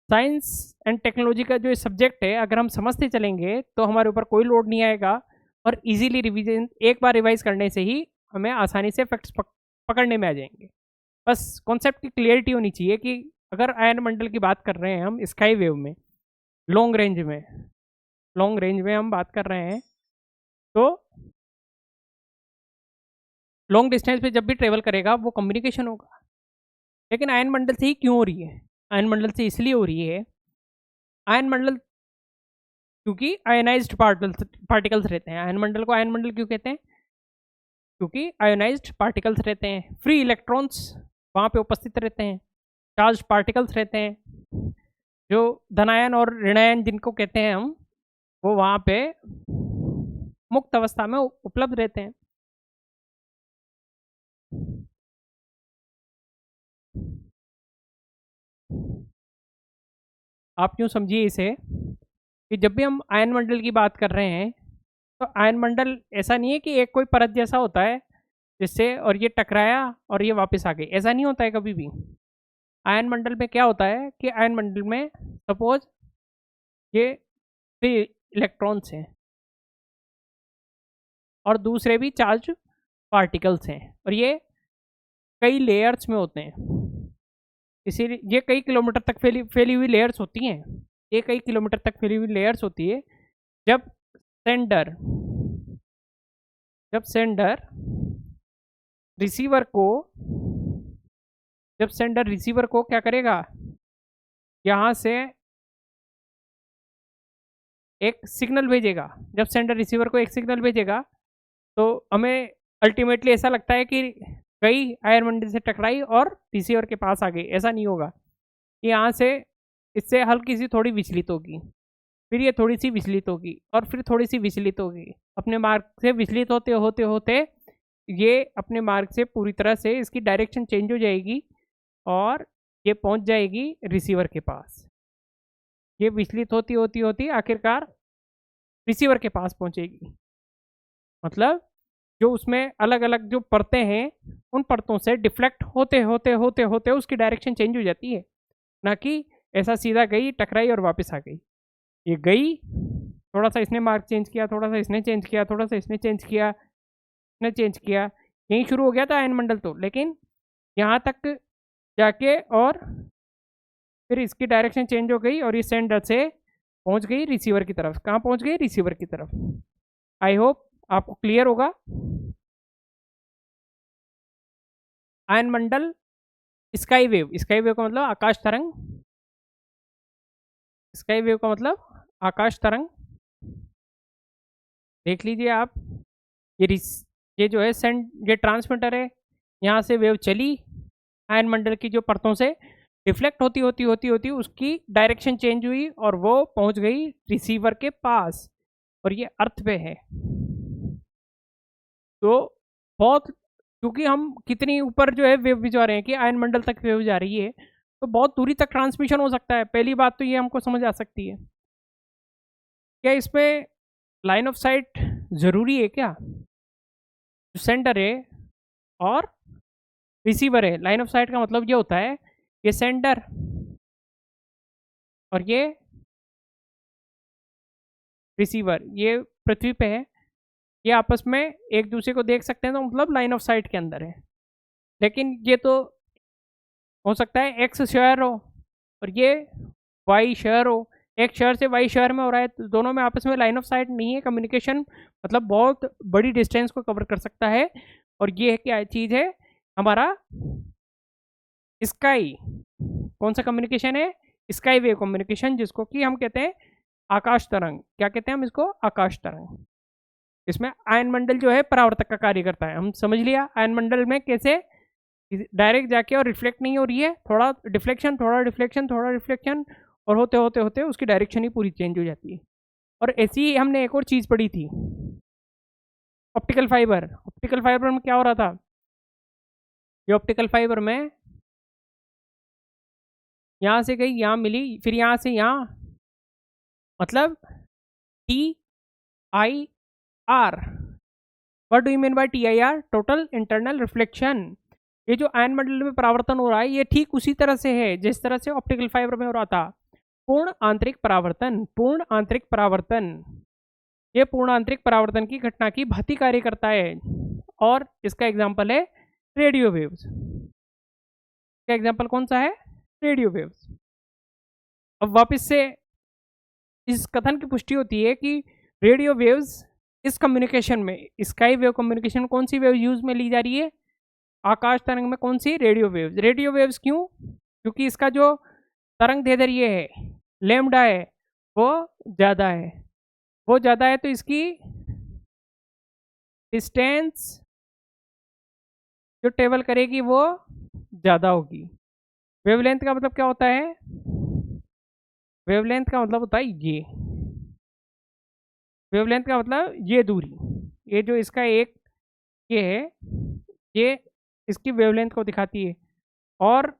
साइंस एंड टेक्नोलॉजी का जो सब्जेक्ट है, अगर हम समझते चलेंगे तो हमारे ऊपर कोई लोड नहीं आएगा और इजीली रिवीजन, एक बार रिवाइज करने से ही हमें आसानी से फैक्ट्स पकड़ने में आ जाएंगे। बस कॉन्सेप्ट की क्लियरिटी होनी चाहिए कि अगर आयन मंडल की बात कर रहे हैं हम स्काई वेव में, लॉन्ग रेंज में, लॉन्ग रेंज में हम बात कर रहे हैं, तो लॉन्ग डिस्टेंस पे जब भी ट्रेवल करेगा वो कम्युनिकेशन होगा। लेकिन आयन मंडल से ही क्यों हो रही है? आयन मंडल से इसलिए हो रही है, आयन मंडल क्योंकि आयनाइज्ड पार्टिकल्स रहते हैं। आयन मंडल को आयन मंडल क्यों कहते हैं? क्योंकि आयोनाइज्ड पार्टिकल्स रहते हैं, फ्री इलेक्ट्रॉन्स वहाँ पे उपस्थित रहते हैं, चार्ज पार्टिकल्स रहते हैं, जो धनायन और ऋणायन जिनको कहते हैं हम, वो वहाँ पे मुक्त अवस्था में उपलब्ध रहते हैं। आप यूँ समझिए इसे कि जब भी हम आयन मंडल की बात कर रहे हैं, तो आयन मंडल ऐसा नहीं है कि एक कोई परत जैसा होता है जिससे और ये टकराया और ये वापस आ गई, ऐसा नहीं होता है कभी भी। आयन मंडल में क्या होता है कि आयन मंडल में सपोज ये फ्री इलेक्ट्रॉन्स हैं और दूसरे भी चार्ज पार्टिकल्स हैं और ये कई लेयर्स में होते हैं। इसीलिए ये कई किलोमीटर तक फैली हुई लेयर्स होती हैं, ये कई किलोमीटर तक फैली हुई लेयर्स होती है। जब सेंडर जब सेंडर रिसीवर को जब सेंडर रिसीवर को क्या करेगा, यहाँ से एक सिग्नल भेजेगा। जब सेंडर रिसीवर को एक सिग्नल भेजेगा तो हमें अल्टीमेटली ऐसा लगता है कि कई आयन मंडल से टकराई और रिसीवर के पास आ गई, ऐसा नहीं होगा। यहाँ से इससे हल्की सी थोड़ी विचलित होगी, फिर ये थोड़ी सी विचलित होगी और फिर थोड़ी सी विचलित होगी। अपने मार्ग से विचलित होते होते होते ये अपने मार्ग से पूरी तरह से इसकी डायरेक्शन चेंज हो जाएगी और ये पहुंच जाएगी रिसीवर के पास। ये विचलित होती होती होती आखिरकार रिसीवर के पास पहुंचेगी। मतलब जो उसमें अलग अलग जो परतें हैं, उन परतों से डिफ्लेक्ट होते होते होते होते उसकी डायरेक्शन चेंज हो जाती है, ना कि ऐसा सीधा गई, टकराई और वापस आ गई। ये गई, थोड़ा सा इसने मार्ग चेंज किया, थोड़ा सा इसने चेंज किया, थोड़ा सा इसने चेंज किया, इसने चेंज किया, यहीं शुरू हो गया था आयन मंडल तो, लेकिन यहाँ तक जाके और फिर इसकी डायरेक्शन चेंज हो गई और ये सेंडर से पहुँच गई रिसीवर की तरफ। कहाँ पहुँच गई? रिसीवर की तरफ। आई होप आपको क्लियर होगा। आयन मंडल, स्काई वेव, स्काई वेव का मतलब आकाश तरंग, स्काई वेव का मतलब आकाश तरंग। देख लीजिए आप, ये ये जो है ये ट्रांसमीटर है, यहाँ से वेव चली आयन मंडल की जो परतों से, रिफ्लेक्ट होती होती होती होती उसकी डायरेक्शन चेंज हुई और वो पहुंच गई रिसीवर के पास और ये अर्थ पे है। तो बहुत, क्योंकि हम कितनी ऊपर जो है वेव भिजवा रहे हैं कि आयन मंडल तक वेव जा रही है, तो बहुत दूरी तक ट्रांसमिशन हो सकता है। पहली बात तो ये हमको समझ आ सकती है। क्या इसमें लाइन ऑफ साइट ज़रूरी है क्या? जो सेंडर है और रिसीवर है, लाइन ऑफ साइट का मतलब ये होता है ये सेंडर और ये रिसीवर, ये पृथ्वी पे है, ये आपस में एक दूसरे को देख सकते हैं, तो मतलब लाइन ऑफ साइट के अंदर है। लेकिन ये तो हो सकता है एक्स शहर हो और ये वाई शहर हो, एक शहर से वाई शहर में हो रहा है, तो दोनों में आपस में लाइन ऑफ साइट नहीं है, कम्युनिकेशन मतलब बहुत बड़ी डिस्टेंस को कवर कर सकता है। और ये क्या चीज़ है? हमारा स्काई, कौन सा कम्युनिकेशन है? स्काई वेव कम्युनिकेशन, जिसको कि हम कहते हैं आकाश तरंग। क्या कहते हैं हम इसको? आकाश तरंग। इसमें आयन मंडल जो है परावर्तक का कार्य करता है। हम समझ लिया आयन मंडल में कैसे डायरेक्ट जाके और रिफ्लेक्ट नहीं हो रही है, थोड़ा डिफ्लेक्शन, थोड़ा डिफ्लेक्शन, थोड़ा डिफ्लेक्शन, और होते होते होते उसकी डायरेक्शन ही पूरी चेंज हो जाती है। और ऐसी ही हमने एक और चीज़ पढ़ी थी, ऑप्टिकल फाइबर। ऑप्टिकल फाइबर में क्या हो रहा था? ये ऑप्टिकल फाइबर में यहाँ से गई, यहाँ मिली, फिर यहाँ से यहाँ, मतलब TIR। What do you mean by TIR? Total internal reflection. ये जो आयन मंडल में परावर्तन हो रहा है, ये ठीक उसी तरह से है जिस तरह से ऑप्टिकल फाइबर में हो रहा था। पूर्ण आंतरिक परावर्तन, पूर्ण आंतरिक परावर्तन, ये पूर्ण आंतरिक परावर्तन की घटना की भांति कार्य करता है। और इसका एग्जाम्पल है रेडियो वेव्स। इसका एग्जाम्पल कौन सा है? Radio waves. अब वापस से इस कथन की पुष्टि होती है कि रेडियो वेव्स इस कम्युनिकेशन में, स्काई वेव कम्युनिकेशन, कौन सी वेव यूज में ली जा रही है? आकाश तरंग में कौन सी? Radio waves. रेडियो वेव्स क्यों? क्योंकि इसका जो तरंग दैर्ध्य है, लैम्डा है, वो ज़्यादा है। वो ज़्यादा है तो इसकी डिस्टेंस जो ट्रेवल करेगी वो ज़्यादा होगी। वेवलेंथ का मतलब क्या होता है? वेवलेंथ का मतलब होता है ये, वेवलेंथ का मतलब ये दूरी, ये जो इसका एक ये है, ये इसकी वेवलेंथ को दिखाती है। और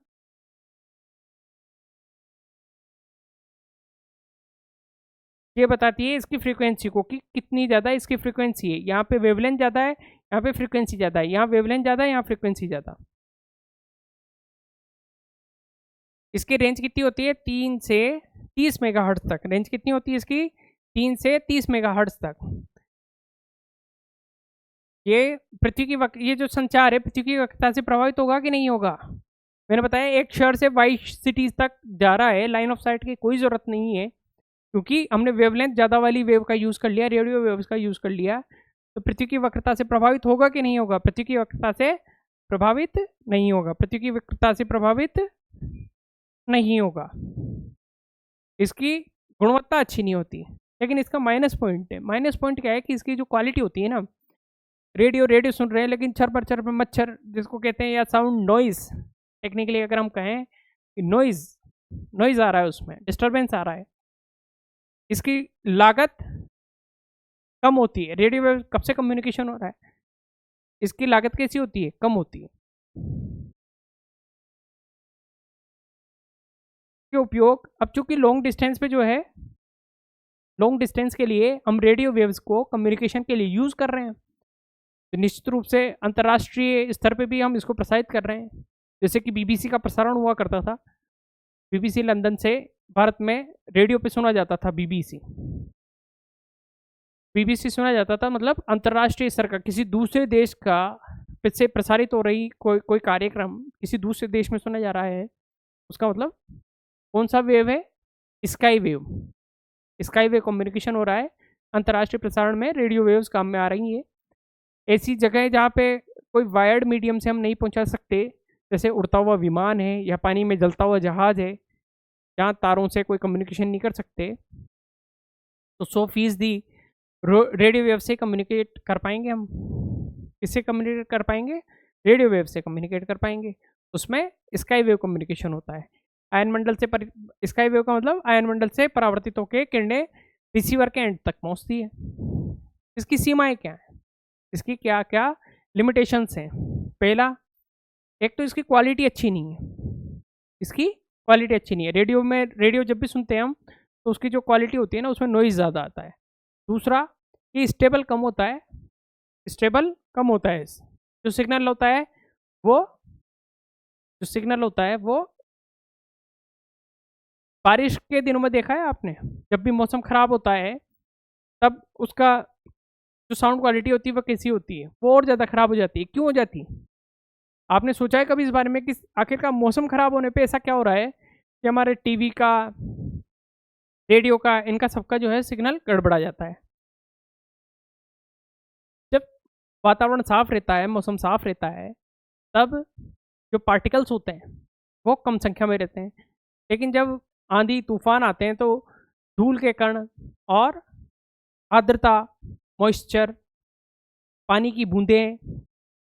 ये बताती है इसकी फ्रीक्वेंसी को कि कितनी ज़्यादा इसकी फ्रीक्वेंसी है। यहाँ पे वेवलेंथ ज़्यादा है, यहाँ पे फ्रीक्वेंसी ज़्यादा है, यहाँ वेवलेंथ ज़्यादा है, यहाँ फ्रीक्वेंसी ज़्यादा। इसकी रेंज कितनी होती है? 3 से 30 मेगाहर्ट्ज तक। रेंज कितनी होती है इसकी? 3 से 30 मेगाहर्ट्ज तक। ये पृथ्वी की ये जो संचार है पृथ्वी की वक्रता से प्रभावित होगा कि नहीं होगा? मैंने बताया एक शहर से 22 सिटीज़ तक जा रहा है, लाइन ऑफ साइट की कोई ज़रूरत नहीं है, क्योंकि हमने वेवलेंथ ज़्यादा वाली वेव का यूज़ कर लिया, रेडियो वेव्स का यूज़ कर लिया। तो पृथ्वी की वक्रता से प्रभावित होगा कि नहीं होगा? पृथ्वी की वक्रता से प्रभावित नहीं होगा, पृथ्वी की वक्रता से प्रभावित नहीं होगा। इसकी गुणवत्ता अच्छी नहीं होती, लेकिन इसका माइनस पॉइंट है। माइनस पॉइंट क्या है कि इसकी जो क्वालिटी होती है ना, रेडियो रेडियो सुन रहे हैं, लेकिन छर पर मच्छर जिसको कहते हैं, या साउंड नॉइज़, टेक्निकली अगर हम कहें कि नॉइज़ आ रहा है, उसमें डिस्टर्बेंस आ रहा है, इसकी लागत कम होती है। रेडियो वेव कब से कम्युनिकेशन हो रहा है, इसकी लागत कैसी होती है? कम होती है। के उपयोग अब चूंकि लॉन्ग डिस्टेंस पे जो है, लॉन्ग डिस्टेंस के लिए हम रेडियो वेव्स को कम्युनिकेशन के लिए यूज़ कर रहे हैं, तो निश्चित रूप से अंतर्राष्ट्रीय स्तर पे भी हम इसको प्रसारित कर रहे हैं। जैसे कि BBC का प्रसारण हुआ करता था, BBC लंदन से भारत में रेडियो पे सुना जाता था। BBC सुना जाता था, मतलब अंतर्राष्ट्रीय स्तर का किसी दूसरे देश का से प्रसारित हो रही कोई कार्यक्रम किसी दूसरे देश में सुना जा रहा है, उसका मतलब कौन सा वेव है? Sky wave. Sky wave communication हो रहा है, अंतर्राष्ट्रीय प्रसारण में रेडियो वेव्स काम में आ रही है। ऐसी जगह जहाँ पे कोई वायर्ड मीडियम से हम नहीं पहुँचा सकते, जैसे उड़ता हुआ विमान है या पानी में जलता हुआ जहाज़ है, जहाँ तारों से कोई कम्युनिकेशन नहीं कर सकते, तो 100% रेडियो वेव से कम्युनिकेट कर पाएंगे हम। किससे कम्युनिकेट कर पाएंगे? रेडियो वेव से कम्युनिकेट कर पाएंगे। उसमें स्काई वेव कम्युनिकेशन होता है। आयन मंडल से स्काई वेव का मतलब आयन मंडल से परावर्तित होकर किरणें रिसीवर के एंड तक पहुंचती है। इसकी सीमाएं क्या है? इसकी क्या क्या लिमिटेशंस हैं? पहला, एक तो इसकी क्वालिटी अच्छी नहीं है, इसकी क्वालिटी अच्छी नहीं है। रेडियो जब भी सुनते हैं हम, तो उसकी जो क्वालिटी होती है ना, उसमें नॉइज़ ज़्यादा आता है। दूसरा, ये स्टेबल कम होता है। जो सिग्नल होता है वो जो सिग्नल होता है वो बारिश के दिनों में देखा है आपने? जब भी मौसम खराब होता है, तब उसका जो साउंड क्वालिटी होती है वो कैसी होती है? वो और ज़्यादा खराब हो जाती है। क्यों हो जाती है? आपने सोचा है कभी इस बारे में कि आखिरकार मौसम खराब होने पे ऐसा क्या हो रहा है कि हमारे टीवी का, रेडियो का, इनका सबका जो है सिग्नल गड़बड़ा जाता है? जब वातावरण साफ रहता है, मौसम साफ रहता है, तब जो पार्टिकल्स होते हैं वो कम संख्या में रहते हैं। लेकिन जब आंधी तूफान आते हैं, तो धूल के कण और आर्द्रता, मॉइस्चर, पानी की बूंदें,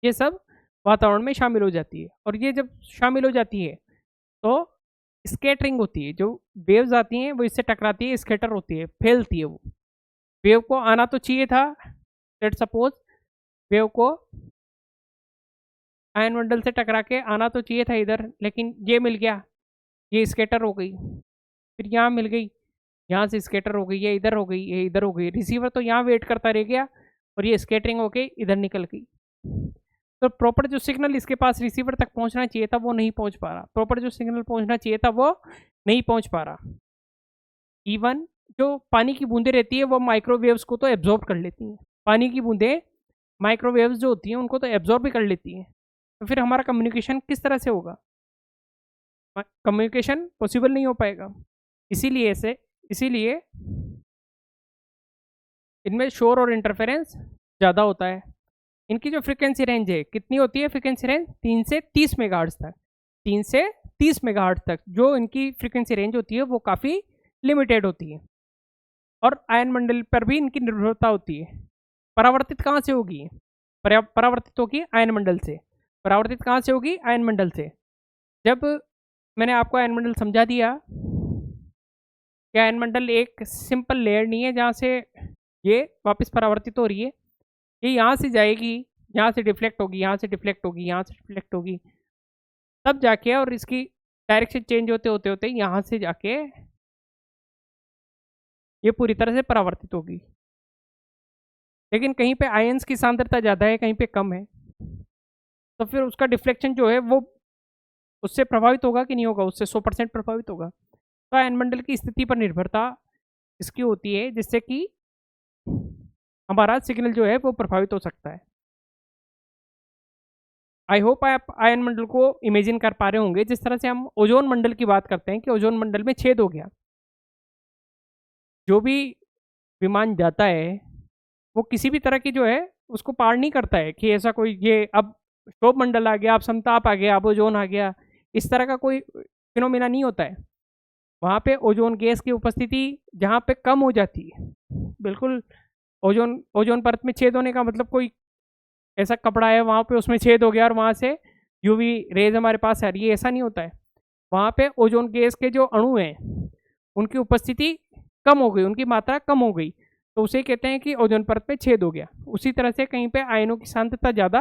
ये सब वातावरण में शामिल हो जाती है। और ये जब शामिल हो जाती है, तो स्कैटरिंग होती है। जो वेव्स आती हैं वो इससे टकराती है, स्कैटर होती है, फैलती है वो। वेव को आना तो चाहिए था, लेट्स सपोज वेव को आयनमंडल से टकरा के आना तो चाहिए था इधर, लेकिन ये मिल गया, ये स्कैटर हो गई। फिर यहाँ मिल गई, यहाँ से स्कैटर हो गई, ये इधर हो गई, ये इधर हो गई। रिसीवर तो यहाँ वेट करता रह गया और ये स्कैटरिंग होके इधर निकल गई। तो प्रॉपर जो सिग्नल इसके पास रिसीवर तक पहुँचना चाहिए था वो नहीं पहुँच पा रहा। प्रॉपर जो सिग्नल पहुँचना चाहिए था वो नहीं पहुँच पा रहा। इवन जो पानी की बूंदें रहती है वो माइक्रोवेव्स को तो एब्जॉर्ब कर लेती हैं। पानी की बूंदें माइक्रोवेव्स जो होती हैं उनको तो एब्जॉर्ब भी कर लेती हैं। तो फिर हमारा कम्युनिकेशन किस तरह से होगा? कम्युनिकेशन पॉसिबल नहीं हो पाएगा। इसीलिए इनमें शोर और इंटरफेरेंस ज़्यादा होता है। इनकी जो फ्रीक्वेंसी रेंज है, कितनी होती है फ्रीक्वेंसी रेंज? 3 से 30 मेगाहर्ट्ज़ तक। 3 से 30 मेगाहर्ट्ज़ तक जो इनकी फ्रीक्वेंसी रेंज होती है वो काफ़ी लिमिटेड होती है। और आयन मंडल पर भी इनकी निर्भरता होती है। परावर्तित कहाँ से होगी? परावर्तित होगी आयन मंडल से। परावर्तित कहाँ से होगी? आयन मंडल से। जब मैंने आपको आयन मंडल समझा दिया कि आयन मंडल एक सिंपल लेयर नहीं है जहाँ से ये वापस परावर्तित हो रही है। ये यहाँ से जाएगी, यहाँ से डिफ्लेक्ट होगी, यहाँ से डिफ्लेक्ट होगी, यहाँ से डिफ्लेक्ट होगी, तब जाके, और इसकी डायरेक्शन चेंज होते यहाँ से जाके ये पूरी तरह से परावर्तित होगी। लेकिन कहीं पे आयंस की सांद्रता ज़्यादा है, कहीं पे कम है, तो फिर उसका डिफ्लेक्शन जो है वो उससे प्रभावित होगा कि नहीं होगा? उससे 100% प्रभावित होगा। तो आयन मंडल की स्थिति पर निर्भरता इसकी होती है, जिससे कि हमारा सिग्नल जो है वो प्रभावित हो सकता है। आई होप आप आयन मंडल को इमेजिन कर पा रहे होंगे। जिस तरह से हम ओजोन मंडल की बात करते हैं कि ओजोन मंडल में छेद हो गया, जो भी विमान जाता है वो किसी भी तरह की जो है उसको पार नहीं करता है कि ऐसा कोई ये अब क्षोभ मंडल आ गया, अब समताप आ गया, अब ओजोन आ गया, इस तरह का कोई फिनोमिना नहीं होता है। वहाँ पे ओजोन गैस की उपस्थिति जहाँ पे कम हो जाती है, बिल्कुल ओजोन ओजोन परत में छेद होने का मतलब कोई ऐसा कपड़ा है वहाँ पे उसमें छेद हो गया और वहाँ से यूवी रेज हमारे पास आ रही है, ऐसा नहीं होता है। वहाँ पे ओजोन गैस के जो अणु हैं उनकी उपस्थिति कम हो गई, उनकी मात्रा कम हो गई, तो उसे कहते हैं कि ओजोन परत में छेद हो गया। उसी तरह से कहीं पे आयनों की सांद्रता ज़्यादा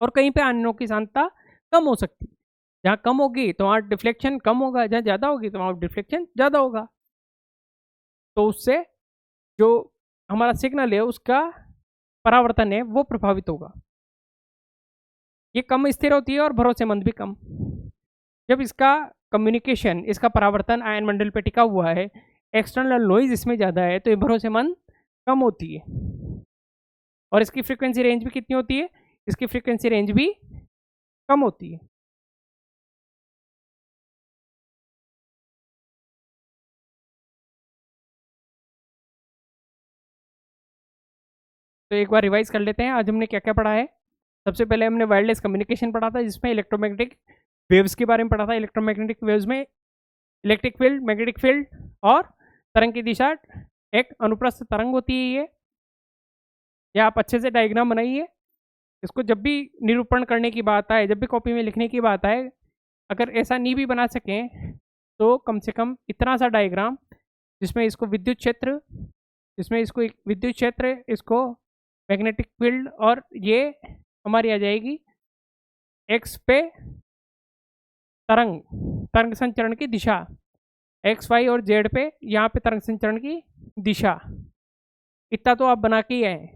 और कहीं पे आयनों की सांद्रता कम हो सकती है। जहाँ कम होगी तो वहाँ डिफ्लेक्शन कम होगा, जहाँ ज़्यादा होगी तो वहाँ डिफ्लेक्शन ज़्यादा होगा। तो उससे जो हमारा सिग्नल है उसका परावर्तन है वो प्रभावित होगा। ये कम स्थिर होती है और भरोसेमंद भी कम। जब इसका कम्युनिकेशन, इसका परावर्तन आयन मंडल पे टिका हुआ है, एक्सटर्नल नॉइज इसमें ज़्यादा है, तो ये भरोसेमंद कम होती है। और इसकी फ्रीक्वेंसी रेंज भी कितनी होती है? इसकी फ्रीक्वेंसी रेंज भी कम होती है। तो एक बार रिवाइज कर लेते हैं, आज हमने क्या क्या पढ़ा है। सबसे पहले हमने वायरलेस कम्युनिकेशन पढ़ा था, जिसमें इलेक्ट्रोमैग्नेटिक वेव्स के बारे में पढ़ा था। इलेक्ट्रोमैग्नेटिक वेव्स में इलेक्ट्रिक फील्ड, मैग्नेटिक फील्ड और तरंग की दिशा एक अनुप्रस्थ तरंग होती है। ये आप अच्छे से डायग्राम बनाइए। इसको जब भी निरूपण करने की बात आए, जब भी कॉपी में लिखने की बात आए, अगर ऐसा नहीं भी बना सकें तो कम से कम इतना सा डायग्राम जिसमें इसको विद्युत क्षेत्र, जिसमें इसको एक विद्युत क्षेत्र, इसको मैग्नेटिक फील्ड, और ये हमारी आ जाएगी एक्स पे तरंग, तरंग संचरण की दिशा, एक्स वाई और जेड पे यहाँ पे तरंग संचरण की दिशा, इतना तो आप बना के ही आए।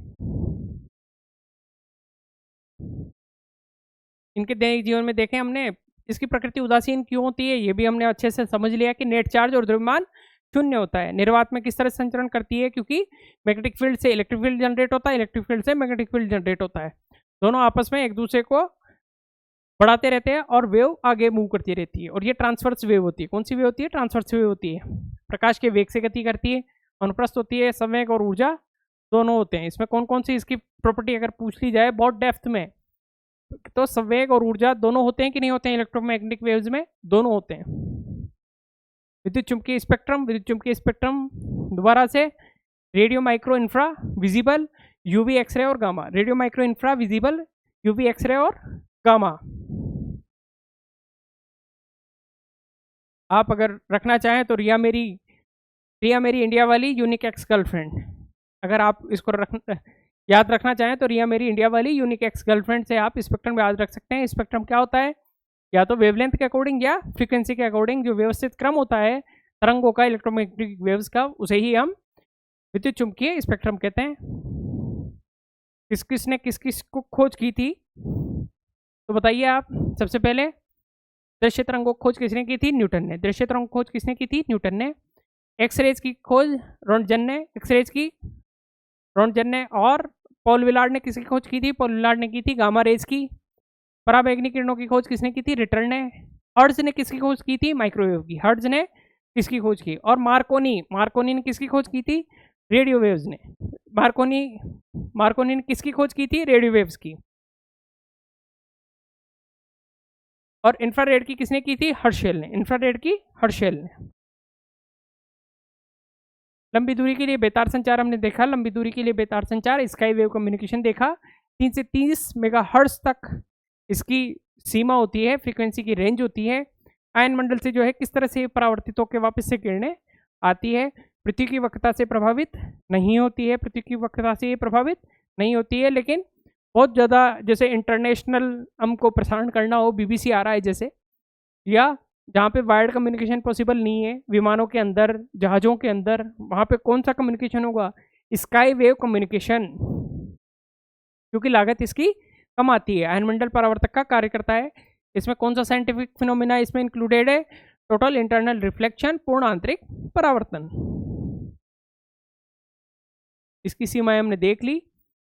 इनके दैनिक जीवन में देखें हमने, इसकी प्रकृति उदासीन क्यों होती है ये भी हमने अच्छे से समझ लिया कि नेट चार्ज और द्रव्यमान शून्य होता है। निर्वात में किस तरह संचरण करती है, क्योंकि मैग्नेटिक फील्ड से इलेक्ट्रिक फील्ड जनरेट होता है, इलेक्ट्रिक फील्ड से मैग्नेटिक फील्ड जनरेट होता है, दोनों आपस में एक दूसरे को बढ़ाते रहते हैं और वेव आगे मूव करती रहती है। और ये ट्रांसवर्स वेव होती है। कौन सी वेव होती है? ट्रांसवर्स वेव होती है। प्रकाश के वेग से गति करती है, अनुप्रस्थ होती है, संवेग और ऊर्जा दोनों होते हैं। इसमें कौन कौन सी इसकी प्रॉपर्टी अगर पूछ ली जाए बहुत डेप्थ में, तो संवेग और ऊर्जा दोनों होते हैं कि नहीं होते हैं? इलेक्ट्रोमैग्नेटिक वेव्स में दोनों होते हैं। विद्युत चुंबकीय स्पेक्ट्रम दोबारा से radio, micro, infra, visible, UV, X ray और gamma. Radio, micro, infra, visible, UV, X ray और गामा। आप अगर रखना चाहें तो रिया मेरी इंडिया वाली यूनिक एक्स गर्लफ्रेंड, अगर आप इसको याद रखना चाहें तो रिया मेरी इंडिया वाली यूनिक एक्स गर्लफ्रेंड से आप स्पेक्ट्रम याद रख सकते हैं। स्पेक्ट्रम क्या होता है? या तो वेवलेंथ के अकॉर्डिंग या फ्रीक्वेंसी के अकॉर्डिंग जो व्यवस्थित क्रम होता है तरंगों का, इलेक्ट्रोमैग्नेटिक वेव्स का, उसे ही हम विद्युत चुंबकीय स्पेक्ट्रम कहते हैं। किसने किस किस को खोज की थी तो बताइए आप। सबसे पहले दृश्य तरंगों की खोज किसने की थी? न्यूटन ने। दृश्य तरंगों की खोज किसने की थी? न्यूटन ने। एक्सरेज की खोज रोंटगन ने, एक्सरेज की रोंटगन ने। और पॉल विलार्ड ने किसकी खोज की थी? पॉल विलार्ड ने की थी गामा रेज की। पराबैंगनी किरणों की खोज किसने की थी? रिटर्न ने। हर्ट्ज ने किसकी खोज की थी? माइक्रोवेव की। हर्ट्ज ने किसकी खोज की? और मार्कोनी ने किसकी खोज की थी? रेडियो वेव्स ने। मार्कोनी ने किसकी खोज की थी? रेडियो वेव्स की। और इंफ्रारेड की किसने की थी? हर्शेल ने। इंफ्रारेड की हर्शेल ने। लंबी दूरी के लिए बेतार संचार हमने देखा। लंबी दूरी के लिए बेतार संचार, स्काई वेव कम्युनिकेशन देखा। 3 से 30 मेगाहर्ट्ज तक इसकी सीमा होती है, फ्रीक्वेंसी की रेंज होती है। आयन मंडल से जो है किस तरह से परावर्तित होकर वापस से किरणें आती है। पृथ्वी की वक्रता से प्रभावित नहीं होती है, पृथ्वी की वक्रता से ये प्रभावित नहीं होती है, लेकिन बहुत ज़्यादा जैसे इंटरनेशनल हमको प्रसारण करना हो, BBC आ रहा है जैसे, या जहाँ पे वायर्ड कम्युनिकेशन पॉसिबल नहीं है, विमानों के अंदर, जहाज़ों के अंदर, वहाँ पे कौन सा कम्युनिकेशन होगा? स्काई वेव कम्युनिकेशन, क्योंकि लागत इसकी कम आती है, आयनमंडल परावर्तक का कार्य करता है। इसमें कौन सा साइंटिफिक फिनोमिना इसमें इंक्लूडेड है? टोटल इंटरनल रिफ्लेक्शन, पूर्ण आंतरिक परावर्तन। इसकी सीमाएं हमने देख ली।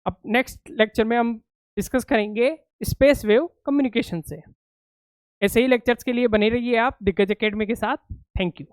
अब नेक्स्ट लेक्चर में हम डिस्कस करेंगे स्पेस वेव कम्युनिकेशन से। ऐसे ही लेक्चर्स के लिए बने रहिए आप दिग्गज एकेडमी के साथ। Thank you.